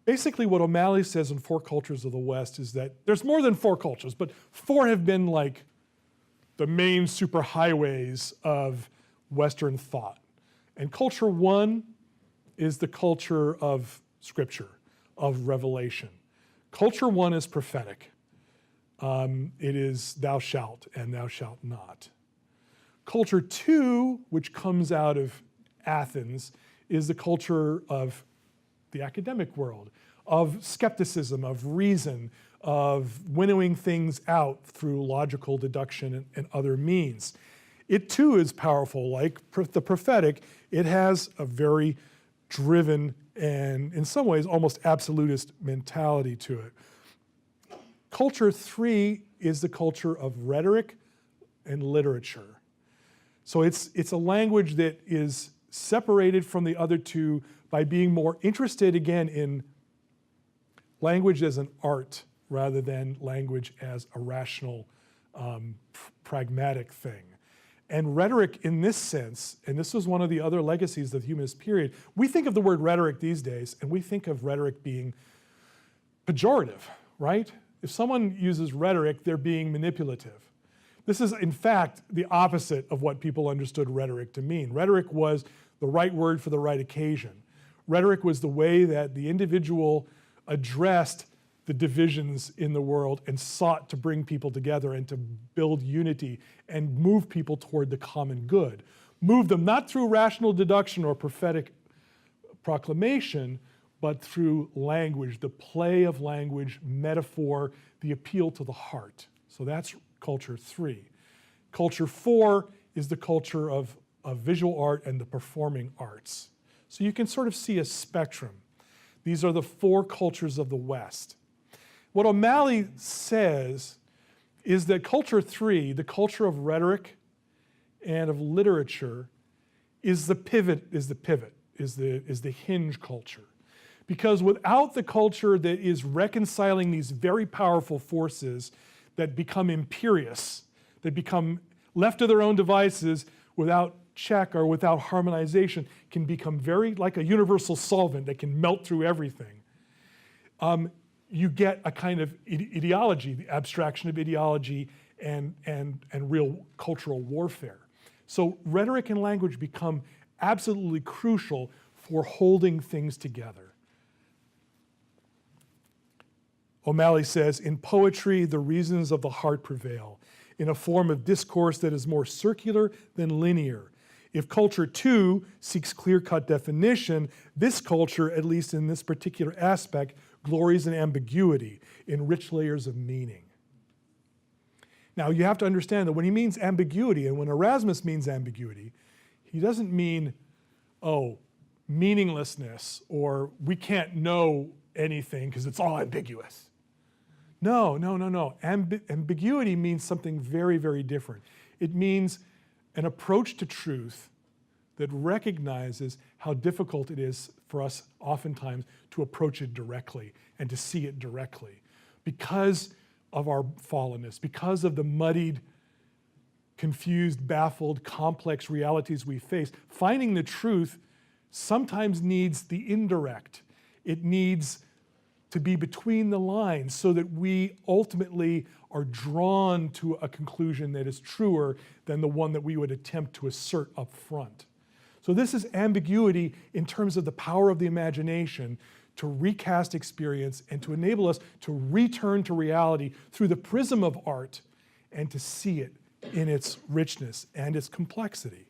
Basically, what O'Malley says in Four Cultures of the West is that there's more than four cultures, but four have been like the main superhighways of Western thought. And culture one is the culture of Scripture, of revelation. Culture one is prophetic. It is thou shalt and thou shalt not. Culture two, which comes out of Athens, is the culture of the academic world, of skepticism, of reason, of winnowing things out through logical deduction and other means. It too is powerful. Like the prophetic, it has a very driven and in some ways almost absolutist mentality to it. Culture three is the culture of rhetoric and literature. So it's a language that is separated from the other two by being more interested, again, in language as an art rather than language as a rational, pragmatic thing. And rhetoric in this sense, and this was one of the other legacies of the humanist period, we think of the word rhetoric these days, and we think of rhetoric being pejorative, right? If someone uses rhetoric, they're being manipulative. This is, in fact, the opposite of what people understood rhetoric to mean. Rhetoric was the right word for the right occasion. Rhetoric was the way that the individual addressed the divisions in the world and sought to bring people together and to build unity and move people toward the common good. Move them not through rational deduction or prophetic proclamation, but through language, the play of language, metaphor, the appeal to the heart. So that's culture 3. Culture 4 is the culture of visual art and the performing arts. So you can sort of see a spectrum. These are the 4 cultures of the West. What O'Malley says is that culture 3, the culture of rhetoric and of literature, is the hinge culture. Because without the culture that is reconciling these very powerful forces that become imperious, that become left to their own devices without check or without harmonization, can become very like a universal solvent that can melt through everything. You get a kind of ideology, the abstraction of ideology and real cultural warfare. So rhetoric and language become absolutely crucial for holding things together. O'Malley says, in poetry, the reasons of the heart prevail, in a form of discourse that is more circular than linear. If culture 2 seeks clear-cut definition, this culture, at least in this particular aspect, glories in ambiguity, in rich layers of meaning. Now, you have to understand that when he means ambiguity, and when Erasmus means ambiguity, he doesn't mean, meaninglessness, or we can't know anything because it's all ambiguous. No. Ambiguity means something very, very different. It means an approach to truth that recognizes how difficult it is for us oftentimes to approach it directly and to see it directly. Because of our fallenness, because of the muddied, confused, baffled, complex realities we face, finding the truth sometimes needs the indirect. It needs to be between the lines so that we ultimately are drawn to a conclusion that is truer than the one that we would attempt to assert up front. So this is ambiguity in terms of the power of the imagination to recast experience and to enable us to return to reality through the prism of art and to see it in its richness and its complexity.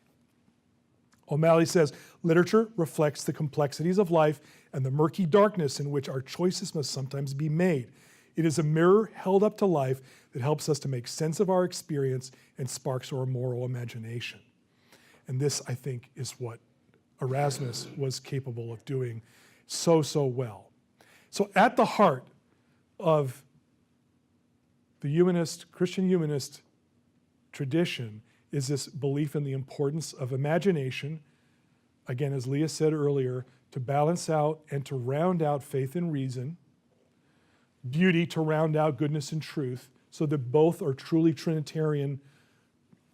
O'Malley says, literature reflects the complexities of life and the murky darkness in which our choices must sometimes be made. It is a mirror held up to life that helps us to make sense of our experience and sparks our moral imagination. And this, I think, is what Erasmus was capable of doing so well. So at the heart of the Christian humanist tradition is this belief in the importance of imagination, again, as Leah said earlier, to balance out and to round out faith and reason, beauty to round out goodness and truth, so that both are truly Trinitarian,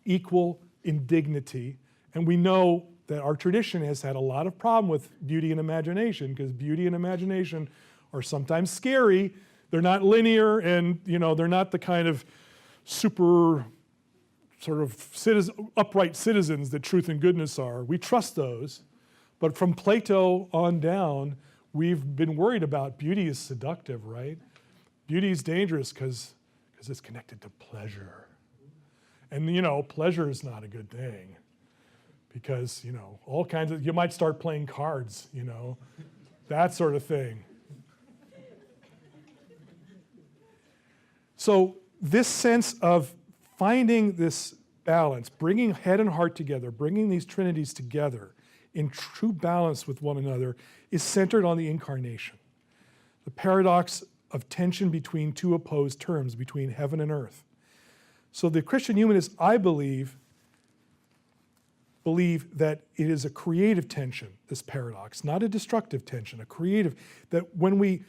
equal in dignity. And we know that our tradition has had a lot of problem with beauty and imagination, because beauty and imagination are sometimes scary. They're not linear, and they're not the kind of super sort of upright citizens that truth and goodness are. We trust those. But from Plato on down, we've been worried about beauty is seductive, right? Beauty is dangerous because it's connected to pleasure. And pleasure is not a good thing, because all kinds of, you might start playing cards, that sort of thing. So this sense of finding this balance, bringing head and heart together, bringing these trinities together in true balance with one another, is centered on the incarnation. The paradox of tension between two opposed terms, between heaven and earth. So the Christian humanists, I believe that it is a creative tension, this paradox, not a destructive tension, a creative, that when we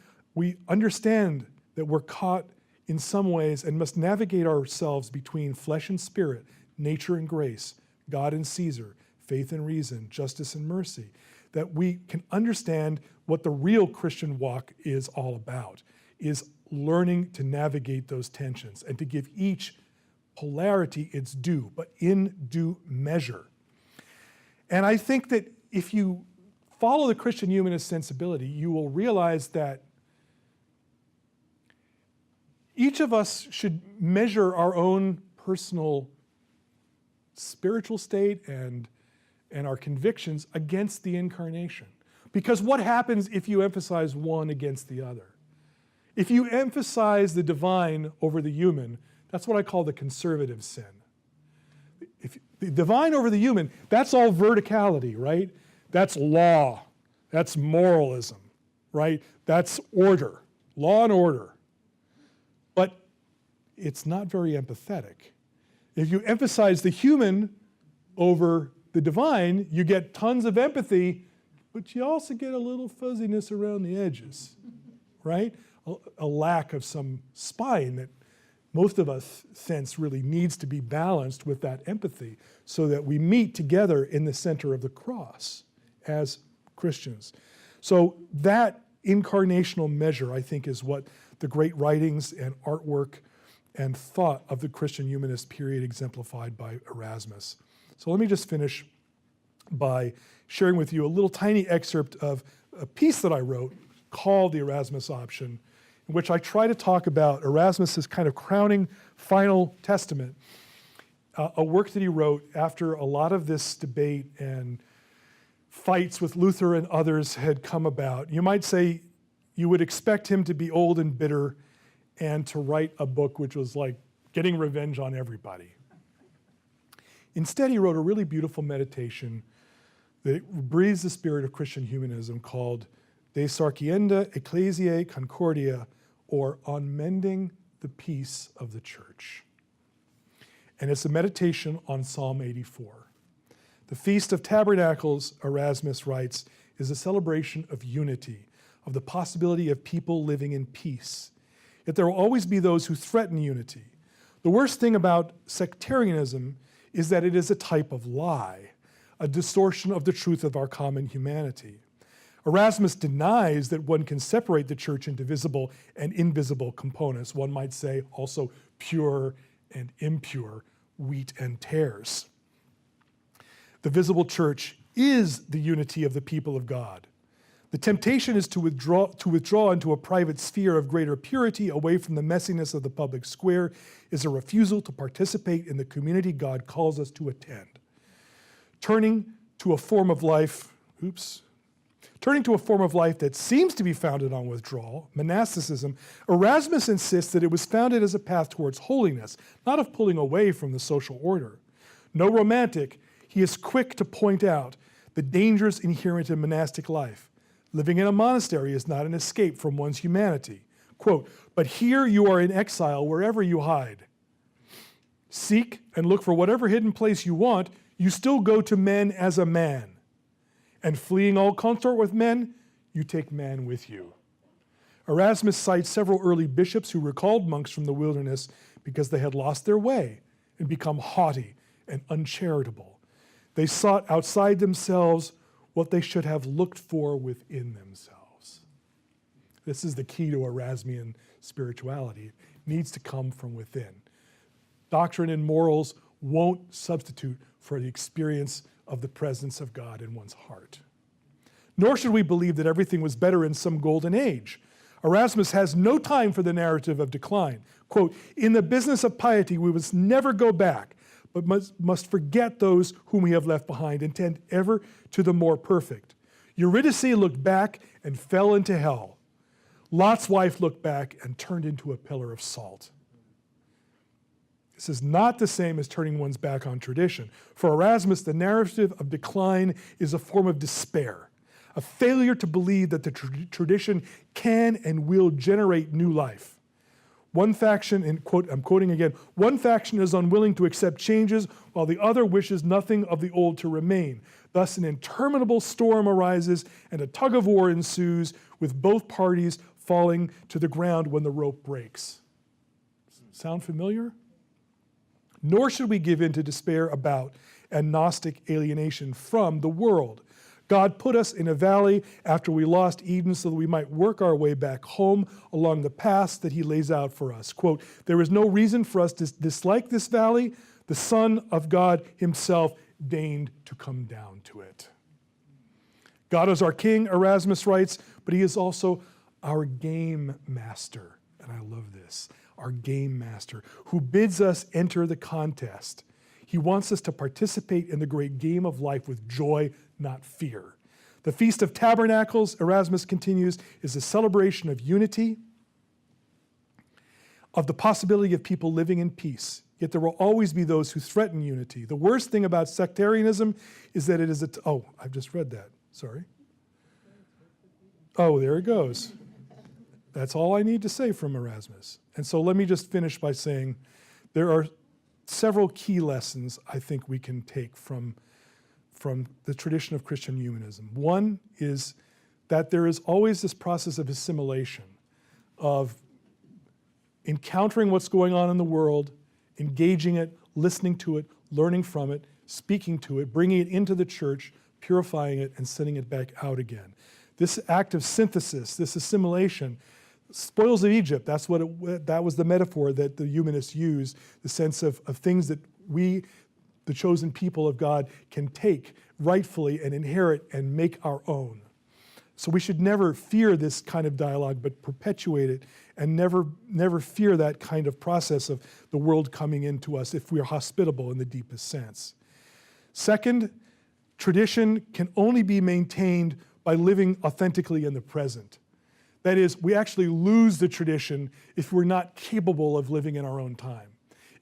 understand that we're caught in some ways and must navigate ourselves between flesh and spirit, nature and grace, God and Caesar, faith and reason, justice and mercy, that we can understand what the real Christian walk is all about, is learning to navigate those tensions and to give each polarity its due, but in due measure. And I think that if you follow the Christian humanist sensibility, you will realize that each of us should measure our own personal spiritual state and our convictions against the incarnation. Because what happens if you emphasize one against the other? If you emphasize the divine over the human, that's what I call the conservative sin. If the divine over the human, that's all verticality, right? That's law. That's moralism, right? That's order, law and order. But it's not very empathetic. If you emphasize the human over the divine, you get tons of empathy, but you also get a little fuzziness around the edges, right? A lack of some spine that most of us sense really needs to be balanced with that empathy so that we meet together in the center of the cross as Christians. So that incarnational measure, I think, is what the great writings and artwork and thought of the Christian humanist period exemplified by Erasmus. So let me just finish by sharing with you a little tiny excerpt of a piece that I wrote called The Erasmus Option, in which I try to talk about Erasmus's kind of crowning final testament, a work that he wrote after a lot of this debate and fights with Luther and others had come about. You might say you would expect him to be old and bitter and to write a book which was like getting revenge on everybody. Instead, he wrote a really beautiful meditation that breathes the spirit of Christian humanism called De Sarcienda Ecclesiae Concordia, or On Mending the Peace of the Church. And it's a meditation on Psalm 84. The Feast of Tabernacles, Erasmus writes, is a celebration of unity, of the possibility of people living in peace. Yet there will always be those who threaten unity. The worst thing about sectarianism is that it is a type of lie, a distortion of the truth of our common humanity. Erasmus denies that one can separate the church into visible and invisible components. One might say also pure and impure, wheat and tares. The visible church is the unity of the people of God. The temptation is to withdraw into a private sphere of greater purity away from the messiness of the public square is a refusal to participate in the community God calls us to attend. Turning to a form of life that seems to be founded on withdrawal, monasticism, Erasmus insists that it was founded as a path towards holiness, not of pulling away from the social order. No romantic, he is quick to point out the dangers inherent in monastic life. Living in a monastery is not an escape from one's humanity. Quote, but here you are in exile wherever you hide. Seek and look for whatever hidden place you want, you still go to men as a man. And fleeing all consort with men, you take man with you. Erasmus cites several early bishops who recalled monks from the wilderness because they had lost their way and become haughty and uncharitable. They sought outside themselves what they should have looked for within themselves. This is the key to Erasmian spirituality. It needs to come from within. Doctrine and morals won't substitute for the experience of the presence of God in one's heart. Nor should we believe that everything was better in some golden age. Erasmus has no time for the narrative of decline. Quote, in the business of piety, we must never go back, but must forget those whom we have left behind and tend ever to the more perfect. Eurydice looked back and fell into hell. Lot's wife looked back and turned into a pillar of salt. This is not the same as turning one's back on tradition. For Erasmus, the narrative of decline is a form of despair, a failure to believe that the tradition can and will generate new life. One faction, and quote, I'm quoting again, one faction is unwilling to accept changes while the other wishes nothing of the old to remain. Thus an interminable storm arises and a tug of war ensues with both parties falling to the ground when the rope breaks. Sound familiar? Nor should we give in to despair about and Gnostic alienation from the world. God put us in a valley after we lost Eden so that we might work our way back home along the paths that he lays out for us. Quote, there is no reason for us to dislike this valley. The Son of God himself deigned to come down to it. God is our king, Erasmus writes, but he is also our game master. And I love this, our game master, who bids us enter the contest. He wants us to participate in the great game of life with joy, not fear. The Feast of Tabernacles, Erasmus continues, is a celebration of unity, of the possibility of people living in peace. Yet there will always be those who threaten unity. The worst thing about sectarianism is that it is I've just read that. Sorry. Oh, there it goes. That's all I need to say from Erasmus. And so let me just finish by saying there are several key lessons I think we can take from the tradition of Christian humanism. One is that there is always this process of assimilation, of encountering what's going on in the world, engaging it, listening to it, learning from it, speaking to it, bringing it into the church, purifying it, and sending it back out again. This act of synthesis, this assimilation, spoils of Egypt, that was the metaphor that the humanists used, the sense of things that we, the chosen people of God, can take rightfully and inherit and make our own. So we should never fear this kind of dialogue, but perpetuate it, and never fear that kind of process of the world coming into us if we are hospitable in the deepest sense. Second, tradition can only be maintained by living authentically in the present. That is, we actually lose the tradition if we're not capable of living in our own time.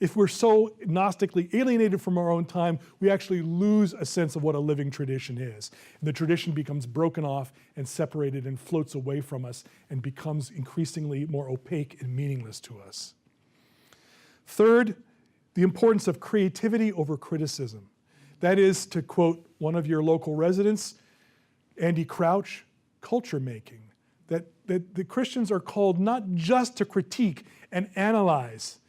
If we're so gnostically alienated from our own time, we actually lose a sense of what a living tradition is. And the tradition becomes broken off and separated and floats away from us and becomes increasingly more opaque and meaningless to us. Third, the importance of creativity over criticism. That is, to quote one of your local residents, Andy Crouch, culture making. That the Christians are called not just to critique and analyze,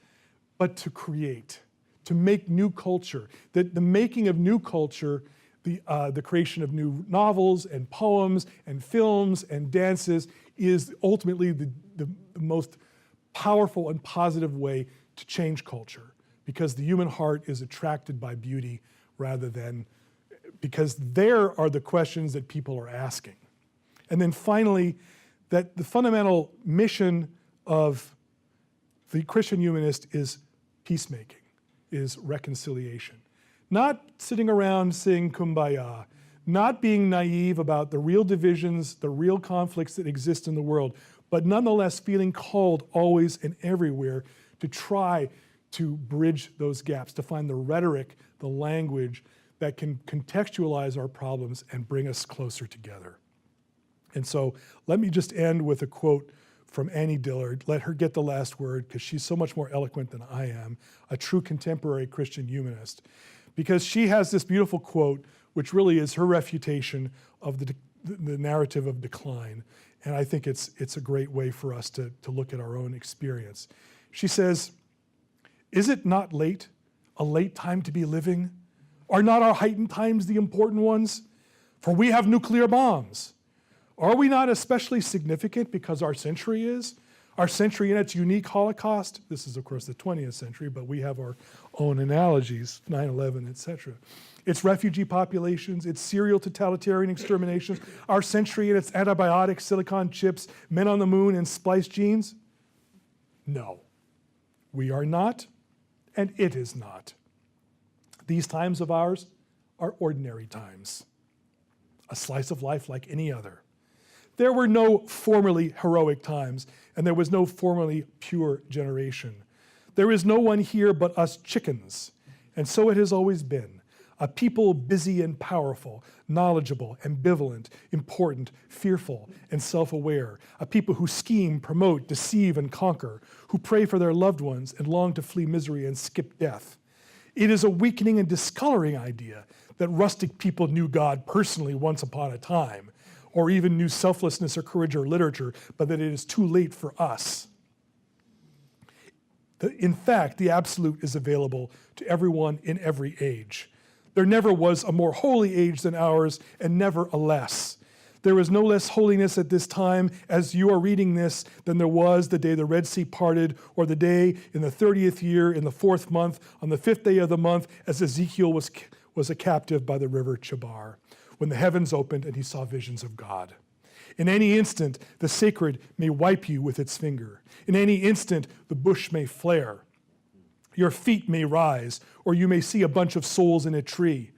but to create, to make new culture. That the making of new culture, the creation of new novels and poems and films and dances is ultimately the most powerful and positive way to change culture, because the human heart is attracted by beauty rather than, because there are the questions that people are asking. And then finally, that the fundamental mission of the Christian humanist is peacemaking, is reconciliation. Not sitting around saying kumbaya, not being naive about the real divisions, the real conflicts that exist in the world, but nonetheless feeling called always and everywhere to try to bridge those gaps, to find the rhetoric, the language that can contextualize our problems and bring us closer together. And so let me just end with a quote from Annie Dillard. Let her get the last word, because she's so much more eloquent than I am, a true contemporary Christian humanist. Because she has this beautiful quote, which really is her refutation of the narrative of decline. And I think it's a great way for us to look at our own experience. She says, "Is it not late, a late time to be living? Are not our heightened times the important ones? For we have nuclear bombs. Are we not especially significant because our century is? Our century in its unique Holocaust." This is, of course, the 20th century, but we have our own analogies, 9/11, etc. Its refugee populations, its serial totalitarian exterminations, our century and its antibiotics, silicon chips, men on the moon, and spliced genes? No, we are not, and it is not. These times of ours are ordinary times, a slice of life like any other. There were no formerly heroic times, and there was no formerly pure generation. There is no one here but us chickens, and so it has always been. A people busy and powerful, knowledgeable, ambivalent, important, fearful, and self-aware. A people who scheme, promote, deceive, and conquer, who pray for their loved ones and long to flee misery and skip death. It is a weakening and discoloring idea that rustic people knew God personally once upon a time, or even knew selflessness or courage or literature, but that it is too late for us. In fact, the absolute is available to everyone in every age. There never was a more holy age than ours, and never a less. There is no less holiness at this time as you are reading this than there was the day the Red Sea parted, or the day in the 30th year, in the 4th month, on the 5th day of the month, as Ezekiel was a captive by the river Chebar, when the heavens opened and he saw visions of God. In any instant, the sacred may wipe you with its finger. In any instant, the bush may flare. Your feet may rise, or you may see a bunch of souls in a tree.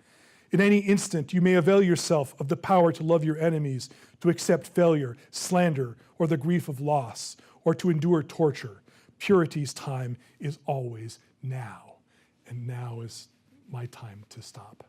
In any instant, you may avail yourself of the power to love your enemies, to accept failure, slander, or the grief of loss, or to endure torture. Purity's time is always now. And now is my time to stop.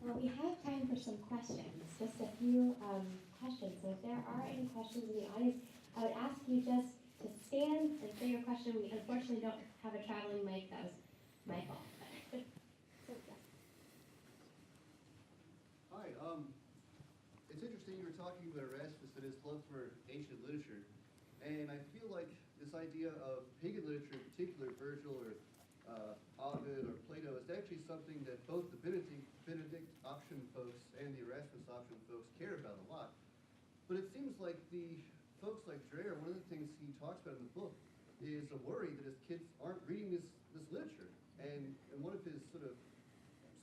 Well, we have time for some questions, just a few questions. So if there are any questions in the audience, I would ask you just to stand and say your question. We unfortunately don't have a traveling mic. That was my fault. Hi, it's interesting you were talking about Erasmus and his love for ancient literature, and I feel like this idea of pagan literature, in particular Virgil or Ovid or Plato, is actually something that both the Benedict Option folks and the Erasmus Option folks care about a lot. But it seems like the folks like Dreher, one of the things he talks about in the book is a worry that his kids aren't reading this literature. And one of his sort of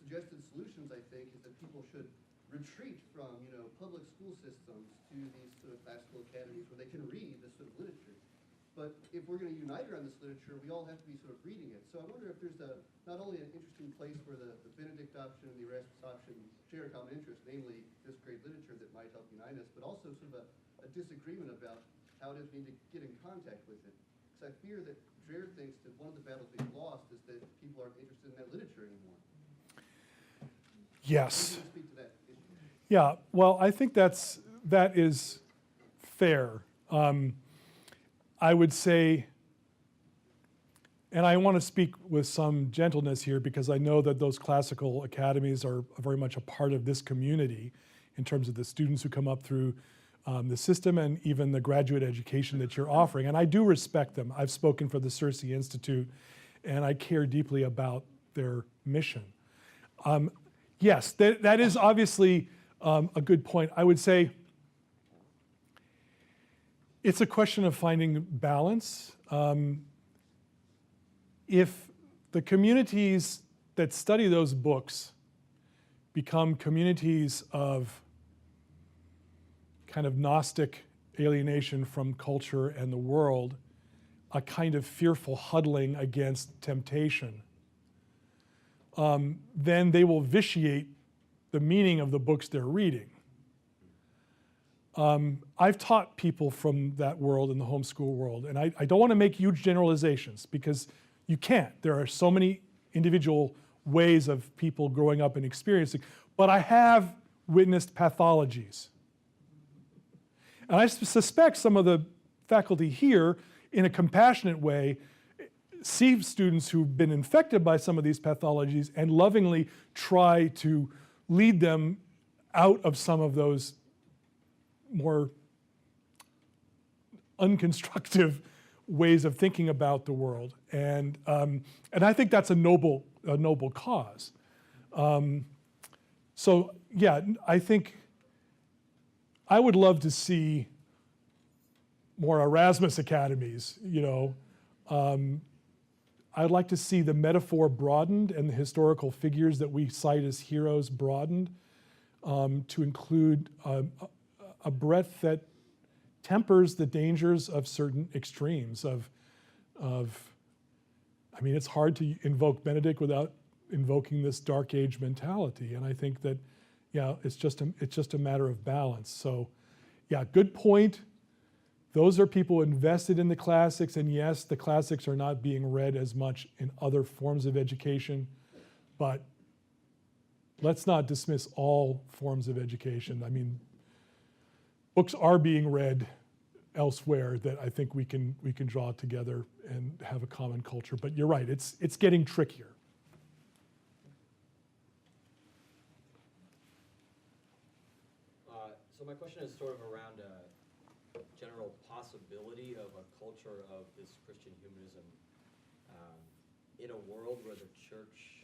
suggested solutions, I think, is that people should retreat from, public school systems to these sort of classical academies where they can read this sort of literature. But if we're going to unite around this literature, we all have to be sort of reading it. So I wonder if there's not only an interesting place where the Benedict Option and the Erasmus Option share a common interest, namely this great literature that might help unite us, but also sort of a disagreement about how it is we need to get in contact with it. Because I fear that Dreher thinks that one of the battles we've lost is that people aren't interested in that literature anymore. Yes. Speak to that issue. Yeah, well, I think that is fair. I would say, and I want to speak with some gentleness here because I know that those classical academies are very much a part of this community in terms of the students who come up through the system and even the graduate education that you're offering. And I do respect them. I've spoken for the Circe Institute, and I care deeply about their mission. Yes, that is obviously a good point. I would say it's a question of finding balance. If the communities that study those books become communities of kind of Gnostic alienation from culture and the world, a kind of fearful huddling against temptation, then they will vitiate the meaning of the books they're reading. I've taught people from that world in the homeschool world, and I don't want to make huge generalizations because you can't. There are so many individual ways of people growing up and experiencing, but I have witnessed pathologies. And I suspect some of the faculty here, in a compassionate way, see students who've been infected by some of these pathologies and lovingly try to lead them out of some of those more unconstructive ways of thinking about the world, and I think that's a noble cause. So yeah, I think I would love to see more Erasmus academies. I'd like to see the metaphor broadened and the historical figures that we cite as heroes broadened to include a breadth that tempers the dangers of certain extremes it's hard to invoke Benedict without invoking this Dark Age mentality, and I think that, it's just a matter of balance. So, good point. Those are people invested in the classics, and yes, the classics are not being read as much in other forms of education, but let's not dismiss all forms of education. Books are being read elsewhere that I think we can draw together and have a common culture. But you're right, it's getting trickier. So my question is sort of around a general possibility of a culture of this Christian humanism in a world where the church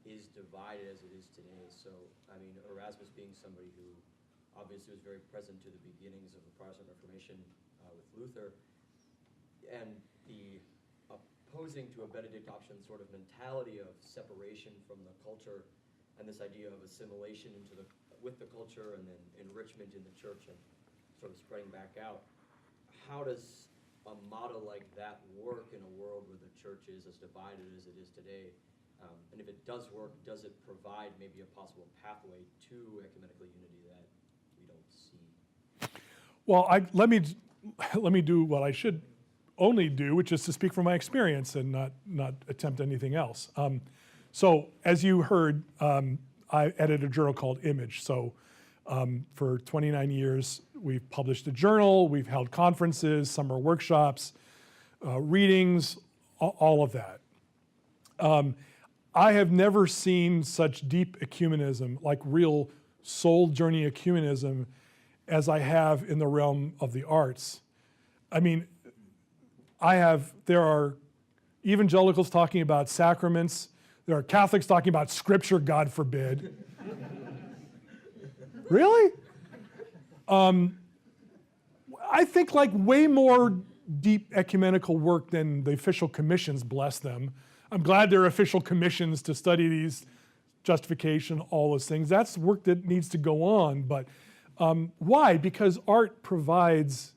is divided as it is today. So, I mean, Erasmus being somebody who obviously was very present to the beginnings of the Protestant Reformation with Luther, and the opposing to a Benedict Option sort of mentality of separation from the culture and this idea of assimilation with the culture and then enrichment in the church and sort of spreading back out. How does a model like that work in a world where the church is as divided as it is today? And if it does work, does it provide maybe a possible pathway to ecumenical unity that we don't see? Well, let me do what I should only do, which is to speak from my experience and not attempt anything else. So as you heard, I edit a journal called Image. So for 29 years, we've published a journal, we've held conferences, summer workshops, readings, all of that. I have never seen such deep ecumenism, like real soul journey ecumenism, as I have in the realm of the arts. I mean, there are evangelicals talking about sacraments, there are Catholics talking about scripture, God forbid. Really? I think like way more deep ecumenical work than the official commissions, bless them. I'm glad there are official commissions to study these, justification, all those things. That's work that needs to go on, but why? Because art provides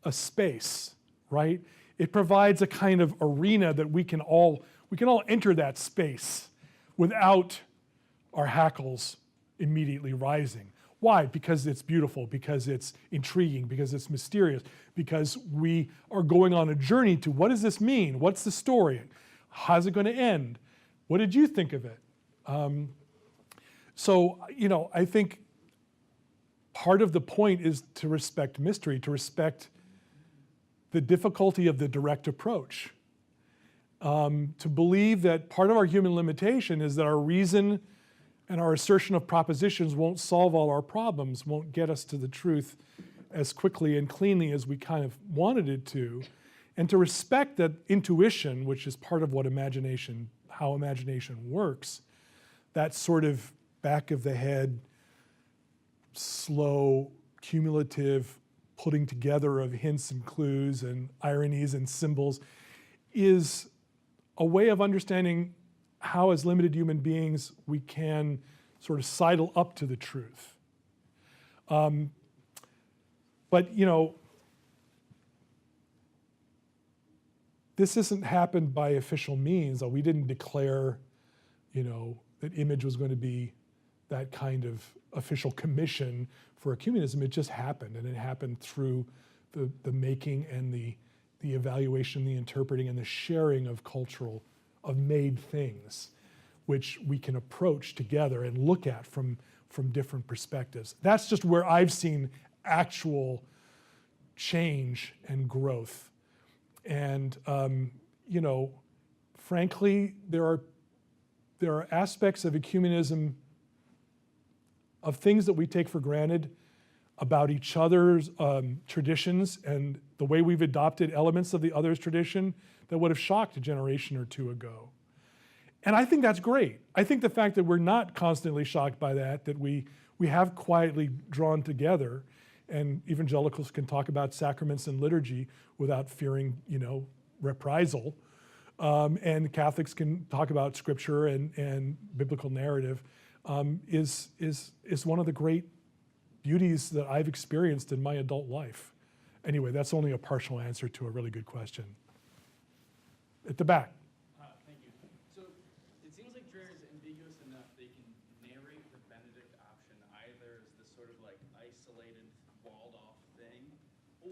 a space, right? It provides a kind of arena that we can all enter that space without our hackles immediately rising. Why? Because it's beautiful, because it's intriguing, because it's mysterious, because we are going on a journey to what does this mean? What's the story? How's it going to end? What did you think of it? So, I think part of the point is to respect mystery, to respect the difficulty of the direct approach. To believe that part of our human limitation is that our reason and our assertion of propositions won't solve all our problems, won't get us to the truth as quickly and cleanly as we kind of wanted it to, and to respect that intuition, which is part of how imagination works, that sort of back of the head, slow, cumulative putting together of hints and clues and ironies and symbols is a way of understanding how, as limited human beings, we can sort of sidle up to the truth. But this isn't happened by official means. We didn't declare, that Image was going to be that kind of official commission for ecumenism. It just happened, and it happened through the making and the evaluation, the interpreting, and the sharing of made things, which we can approach together and look at from different perspectives. That's just where I've seen actual change and growth. And frankly, there are aspects of ecumenism, of things that we take for granted about each other's traditions and the way we've adopted elements of the other's tradition that would have shocked a generation or two ago. And I think that's great. I think the fact that we're not constantly shocked by that we have quietly drawn together, and evangelicals can talk about sacraments and liturgy without fearing, reprisal, and Catholics can talk about scripture and biblical narrative, is one of the great beauties that I've experienced in my adult life. Anyway, that's only a partial answer to a really good question. At the back. Thank you. So it seems like prayer is ambiguous enough they can narrate the Benedict Option either as this sort of like isolated, walled off thing,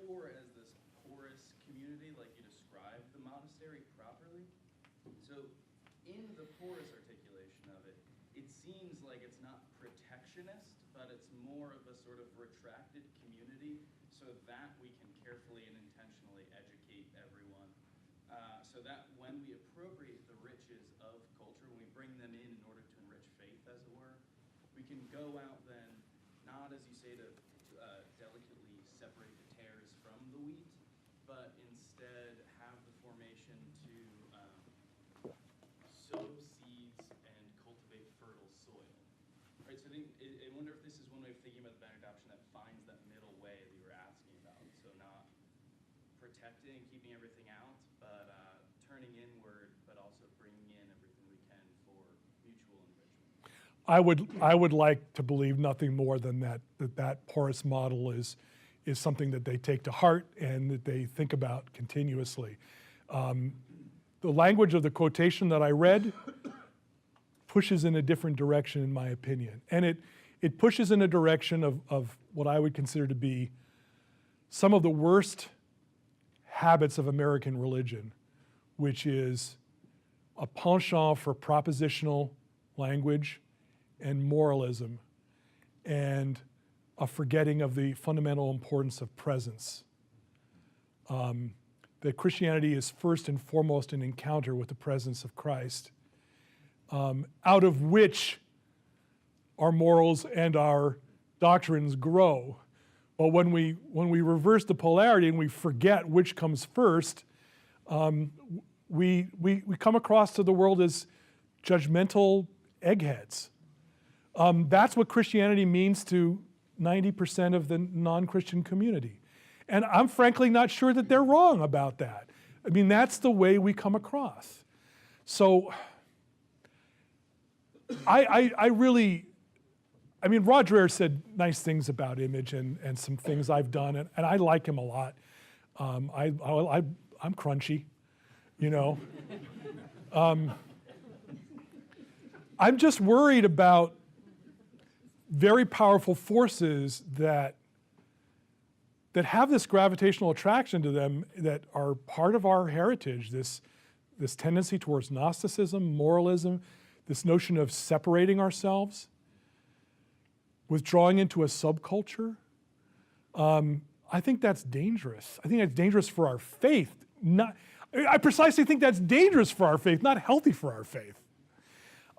or as this porous community like you described the monastery properly. So in the porous articulation of it, it seems like it's not protectionist, but it's more of a sort of retracted community so that we can carefully and intentionally educate everyone. So that when we appropriate the riches of culture, when we bring them in order to enrich faith, as it were, we can go out then, not as you say to I wonder if this is one way of thinking about the Benedict option that finds that middle way that you were asking about. So not protecting and keeping everything out, but turning inward, but also bringing in everything we can for mutual enrichment. I would like to believe nothing more than that porous model is something that they take to heart and that they think about continuously. The language of the quotation that I read pushes in a different direction, in my opinion. And it pushes in a direction of what I would consider to be some of the worst habits of American religion, which is a penchant for propositional language and moralism, and a forgetting of the fundamental importance of presence. That Christianity is first and foremost an encounter with the presence of Christ, out of which our morals and our doctrines grow. But when we reverse the polarity and we forget which comes first, we come across to the world as judgmental eggheads. That's what Christianity means to 90% of the non-Christian community. And I'm frankly not sure that they're wrong about that. I mean, that's the way we come across. So I mean, Roger Ayers said nice things about image and some things I've done, and I like him a lot. I'm crunchy, you know. I'm just worried about very powerful forces that have this gravitational attraction to them that are part of our heritage, this tendency towards Gnosticism, moralism, this notion of separating ourselves, withdrawing into a subculture. I think that's dangerous. I think that's dangerous for our faith. I precisely think that's dangerous for our faith, not healthy for our faith.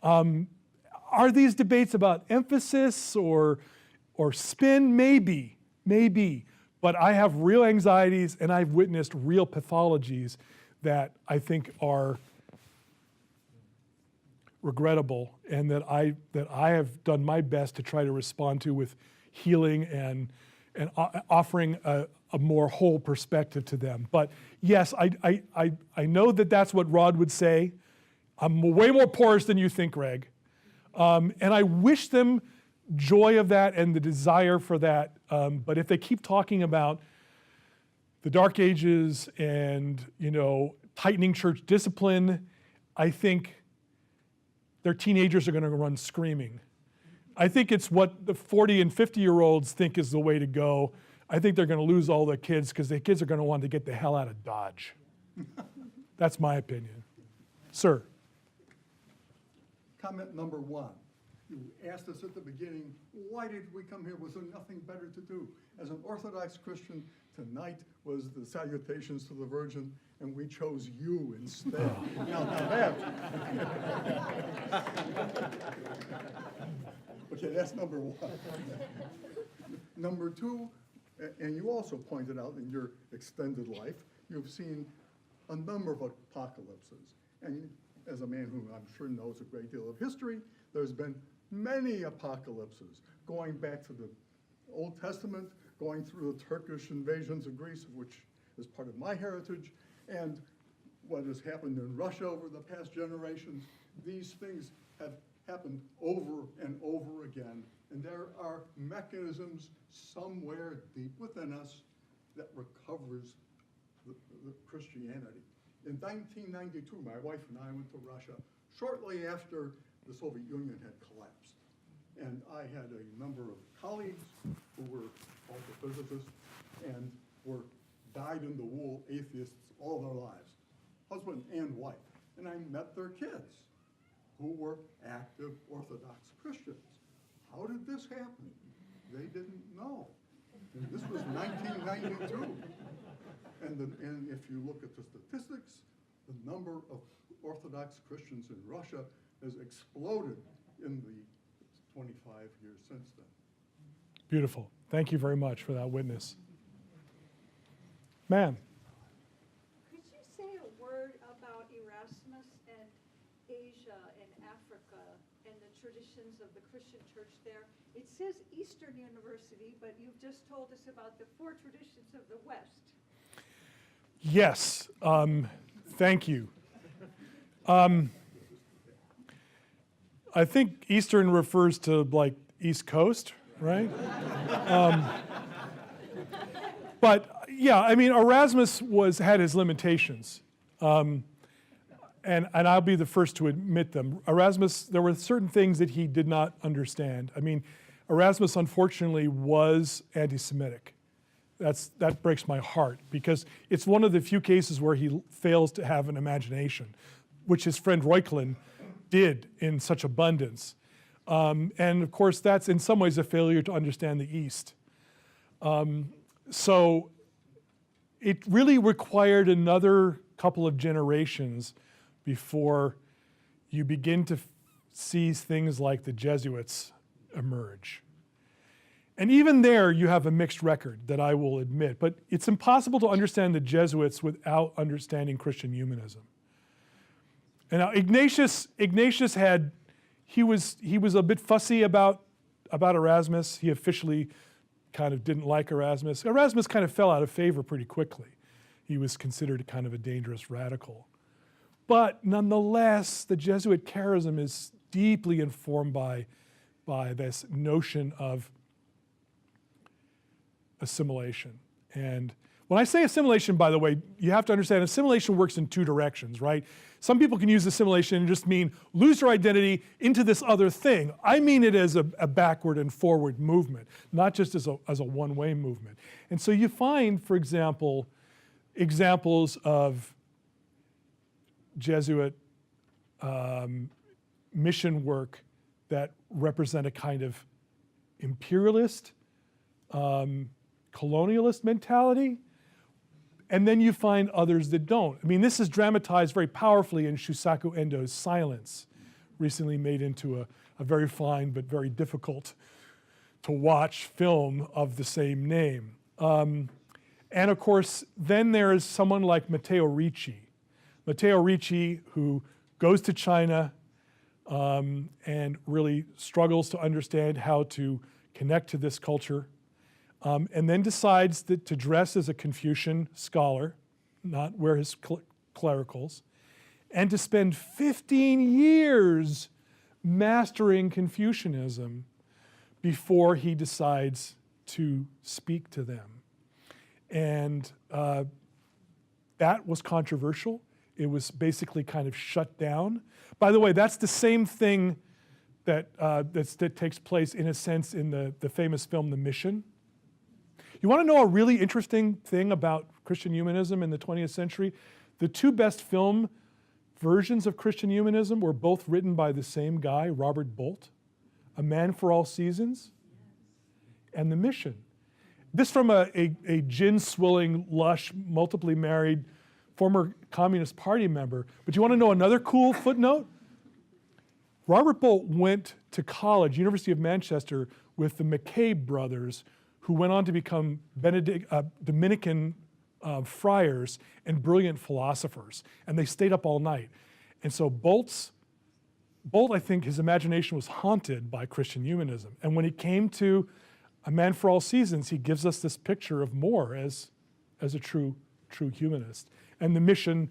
Are these debates about emphasis or spin? Maybe. But I have real anxieties, and I've witnessed real pathologies that I think are regrettable, and that I have done my best to try to respond to with healing and offering a more whole perspective to them. But yes, I know that that's what Rod would say. I'm way more porous than you think, Greg. And I wish them joy of that and the desire for that. But if they keep talking about the Dark Ages and, tightening church discipline, I think their teenagers are going to run screaming. I think it's what the 40 and 50-year-olds think is the way to go. I think they're going to lose all their kids because the kids are going to want to get the hell out of Dodge. That's my opinion. Sir. Comment number one. You asked us at the beginning, why did we come here? Was there nothing better to do? As an Orthodox Christian, tonight was the salutations to the Virgin, and we chose you instead. Now that. Okay, that's number one. Number two, and you also pointed out in your extended life, you've seen a number of apocalypses. And as a man who I'm sure knows a great deal of history, there's been many apocalypses, going back to the Old Testament, going through the Turkish invasions of Greece, which is part of my heritage, and what has happened in Russia over the past generations. These things have happened over and over again, and there are mechanisms somewhere deep within us that recovers the Christianity. In 1992, my wife and I went to Russia shortly after the Soviet Union had collapsed. And I had a number of colleagues who were also physicists and were dyed-in-the-wool atheists all their lives, husband and wife. And I met their kids, who were active Orthodox Christians. How did this happen? They didn't know. And this was 1992. And if you look at the statistics, the number of Orthodox Christians in Russia has exploded in the 25 years since then. Beautiful. Thank you very much for that witness. Ma'am. Could you say a word about Erasmus and Asia and Africa and the traditions of the Christian church there. It says Eastern University, but you've just told us about the 4 traditions of the West. Yes, thank you. I think Eastern refers to like East Coast, right? But yeah, I mean, Erasmus had his limitations. And I'll be the first to admit them. Erasmus, there were certain things that he did not understand. I mean, Erasmus, unfortunately, was anti-Semitic. That breaks my heart, because it's one of the few cases where he fails to have an imagination, which his friend Reuchlin did in such abundance. And of course, that's in some ways a failure to understand the East. So it really required another couple of generations before you begin to see things like the Jesuits emerge. And even there, you have a mixed record that I will admit, but it's impossible to understand the Jesuits without understanding Christian humanism. And now Ignatius was a bit fussy about Erasmus. He officially kind of didn't like Erasmus. Erasmus kind of fell out of favor pretty quickly. He was considered kind of a dangerous radical. But nonetheless, the Jesuit charism is deeply informed by this notion of assimilation. And when I say assimilation, by the way, you have to understand assimilation works in 2 directions, right? Some people can use assimilation and just mean lose your identity into this other thing. I mean it as a backward and forward movement, not just as a one-way movement. And so you find, for example, examples of Jesuit mission work that represent a kind of imperialist, colonialist mentality, and then you find others that don't. I mean, this is dramatized very powerfully in Shusaku Endo's Silence, recently made into a very fine but very difficult to watch film of the same name. And of course, then there is someone like Matteo Ricci. Matteo Ricci, who goes to China and really struggles to understand how to connect to this culture, and then decides to dress as a Confucian scholar, not wear his clericals, and to spend 15 years mastering Confucianism before he decides to speak to them. And that was controversial. It was basically kind of shut down. By the way, that's the same thing that takes place, in a sense, in the famous film The Mission. You want to know a really interesting thing about Christian humanism in the 20th century? The 2 best film versions of Christian humanism were both written by the same guy, Robert Bolt, A Man for All Seasons, and The Mission. This from a gin-swilling, lush, multiply married, former Communist Party member. But you want to know another cool footnote? Robert Bolt went to college, University of Manchester, with the McCabe brothers, who went on to become Dominican friars and brilliant philosophers. And they stayed up all night. And so Bolt, I think his imagination was haunted by Christian humanism. And when he came to A Man for All Seasons, he gives us this picture of More as a true humanist. And The Mission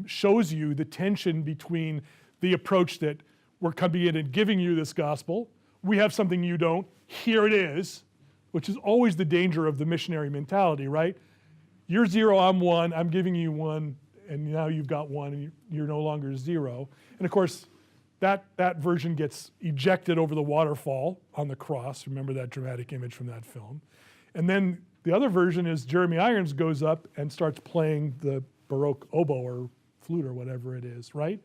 shows you the tension between the approach that we're coming in and giving you this gospel, we have something you don't, here it is, which is always the danger of the missionary mentality, right? You're 0, I'm 1, I'm giving you 1, and now you've got 1, and you're no longer 0. And of course, that version gets ejected over the waterfall on the cross. Remember that dramatic image from that film. And then the other version is Jeremy Irons goes up and starts playing the Baroque oboe or flute or whatever it is, right?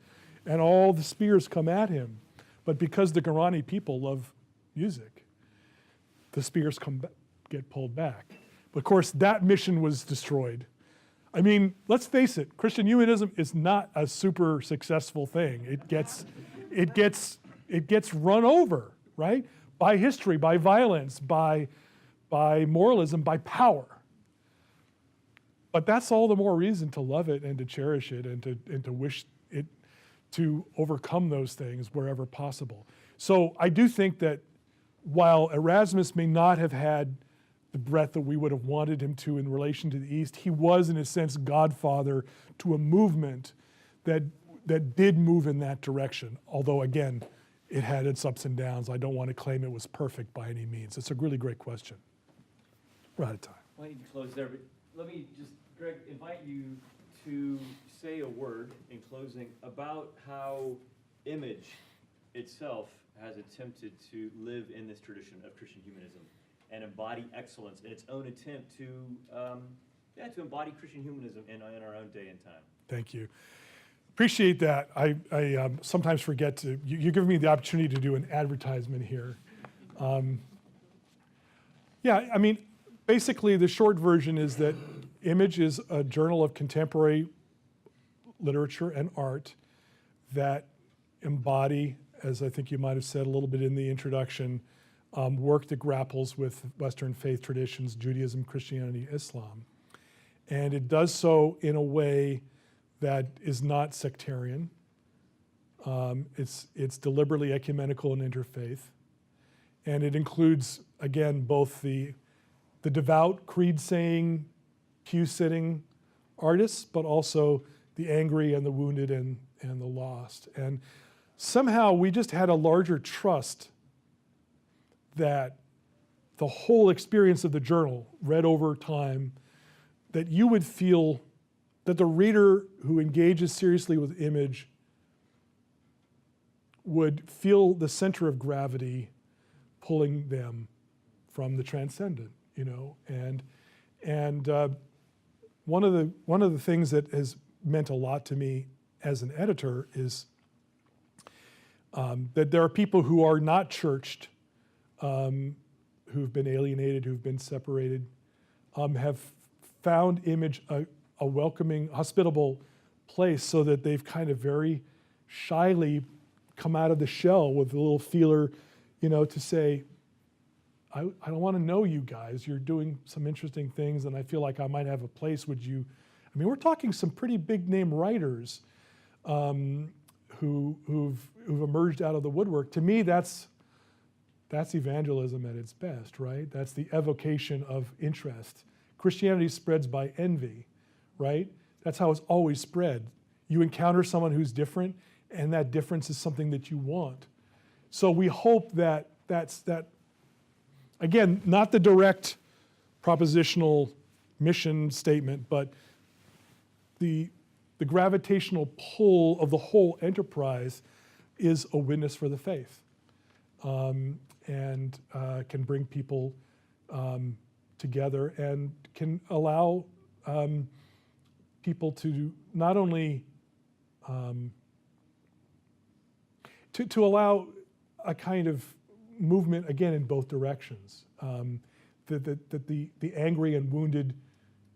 And all the spears come at him. But because the Guarani people love music, the spears get pulled back. But of course, that mission was destroyed. I mean, let's face it, Christian humanism is not a super successful thing. It gets run over, right? By history, by violence, by moralism, by power. But that's all the more reason to love it and to cherish it and to wish it to overcome those things wherever possible. So I do think that while Erasmus may not have had the breadth that we would have wanted him to in relation to the East, he was, in a sense, godfather to a movement that did move in that direction. Although, again, it had its ups and downs. I don't want to claim it was perfect by any means. It's a really great question. We're out of time. Well, I need to close there, but let me just, Greg, invite you to say a word in closing about how image itself has attempted to live in this tradition of Christian humanism and embody excellence in its own attempt to embody Christian humanism in our own day and time. Thank you. Appreciate that. I sometimes forget to, you give me the opportunity to do an advertisement here. Yeah, I mean, basically the short version is that Image is a journal of contemporary literature and art that embody, as I think you might have said a little bit in the introduction, work that grapples with Western faith traditions, Judaism, Christianity, Islam. And it does so in a way that is not sectarian. It's deliberately ecumenical and interfaith. And it includes, again, both the devout, creed-saying, pew-sitting artists, but also the angry and the wounded and the lost. And somehow we just had a larger trust that the whole experience of the journal, read over time, that you would feel that the reader who engages seriously with Image would feel the center of gravity pulling them from the transcendent, you know. And one of the things that has meant a lot to me as an editor is that there are people who are not churched, who've been alienated, who've been separated, have found Image a welcoming, hospitable place, so that they've kind of very shyly come out of the shell with a little feeler, you know, to say, I don't want to know you guys. You're doing some interesting things, and I feel like I might have a place. Would you? I mean, we're talking some pretty big name writers who've emerged out of the woodwork. To me, that's evangelism at its best, right? That's the evocation of interest. Christianity spreads by envy, right? That's how it's always spread. You encounter someone who's different, and that difference is something that you want. So we hope that that. Again, not the direct propositional mission statement, but the gravitational pull of the whole enterprise is a witness for the faith, and can bring people together and can allow people to not only to allow a kind of movement, again, in both directions. That the angry and wounded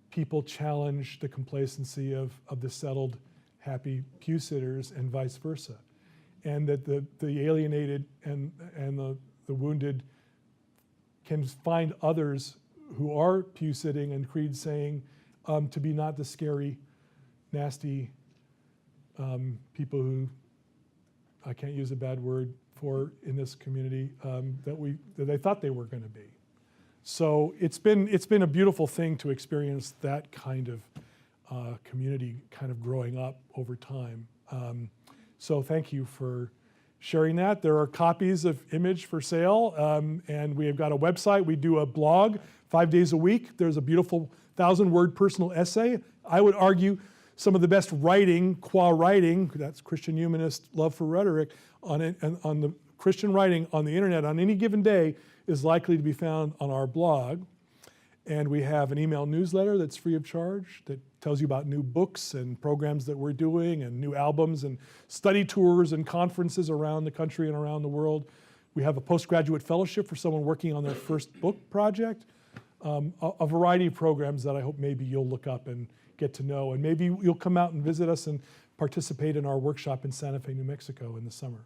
people challenge the complacency of the settled, happy pew sitters, and vice versa. And that the alienated and the wounded can find others who are pew sitting and creed saying to be not the scary, nasty people who, I can't use a bad word for in this community, that they thought they were going to be. So it's been a beautiful thing to experience that kind of community kind of growing up over time. So thank you for sharing that. There are copies of Image for sale, and we have got a website. We do a blog 5 days a week. There's a beautiful 1,000-word personal essay. I would argue some of the best writing, qua writing, that's Christian humanist love for rhetoric, on the Christian writing on the internet on any given day is likely to be found on our blog. And we have an email newsletter that's free of charge that tells you about new books and programs that we're doing and new albums and study tours and conferences around the country and around the world. We have a postgraduate fellowship for someone working on their first book project. A variety of programs that I hope maybe you'll look up and get to know. And maybe you'll come out and visit us and participate in our workshop in Santa Fe, New Mexico in the summer.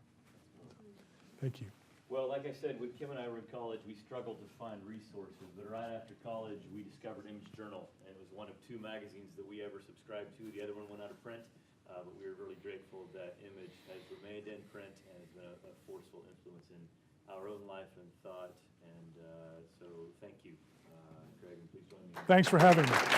Thank you. Well, like I said, when Kim and I were in college, we struggled to find resources. But right after college, we discovered Image Journal. And it was one of 2 magazines that we ever subscribed to. The other one went out of print. but we are really grateful that image has remained in print and has been a forceful influence in our own life and thought. And so thank you, Greg, and please join me. Thanks for having me.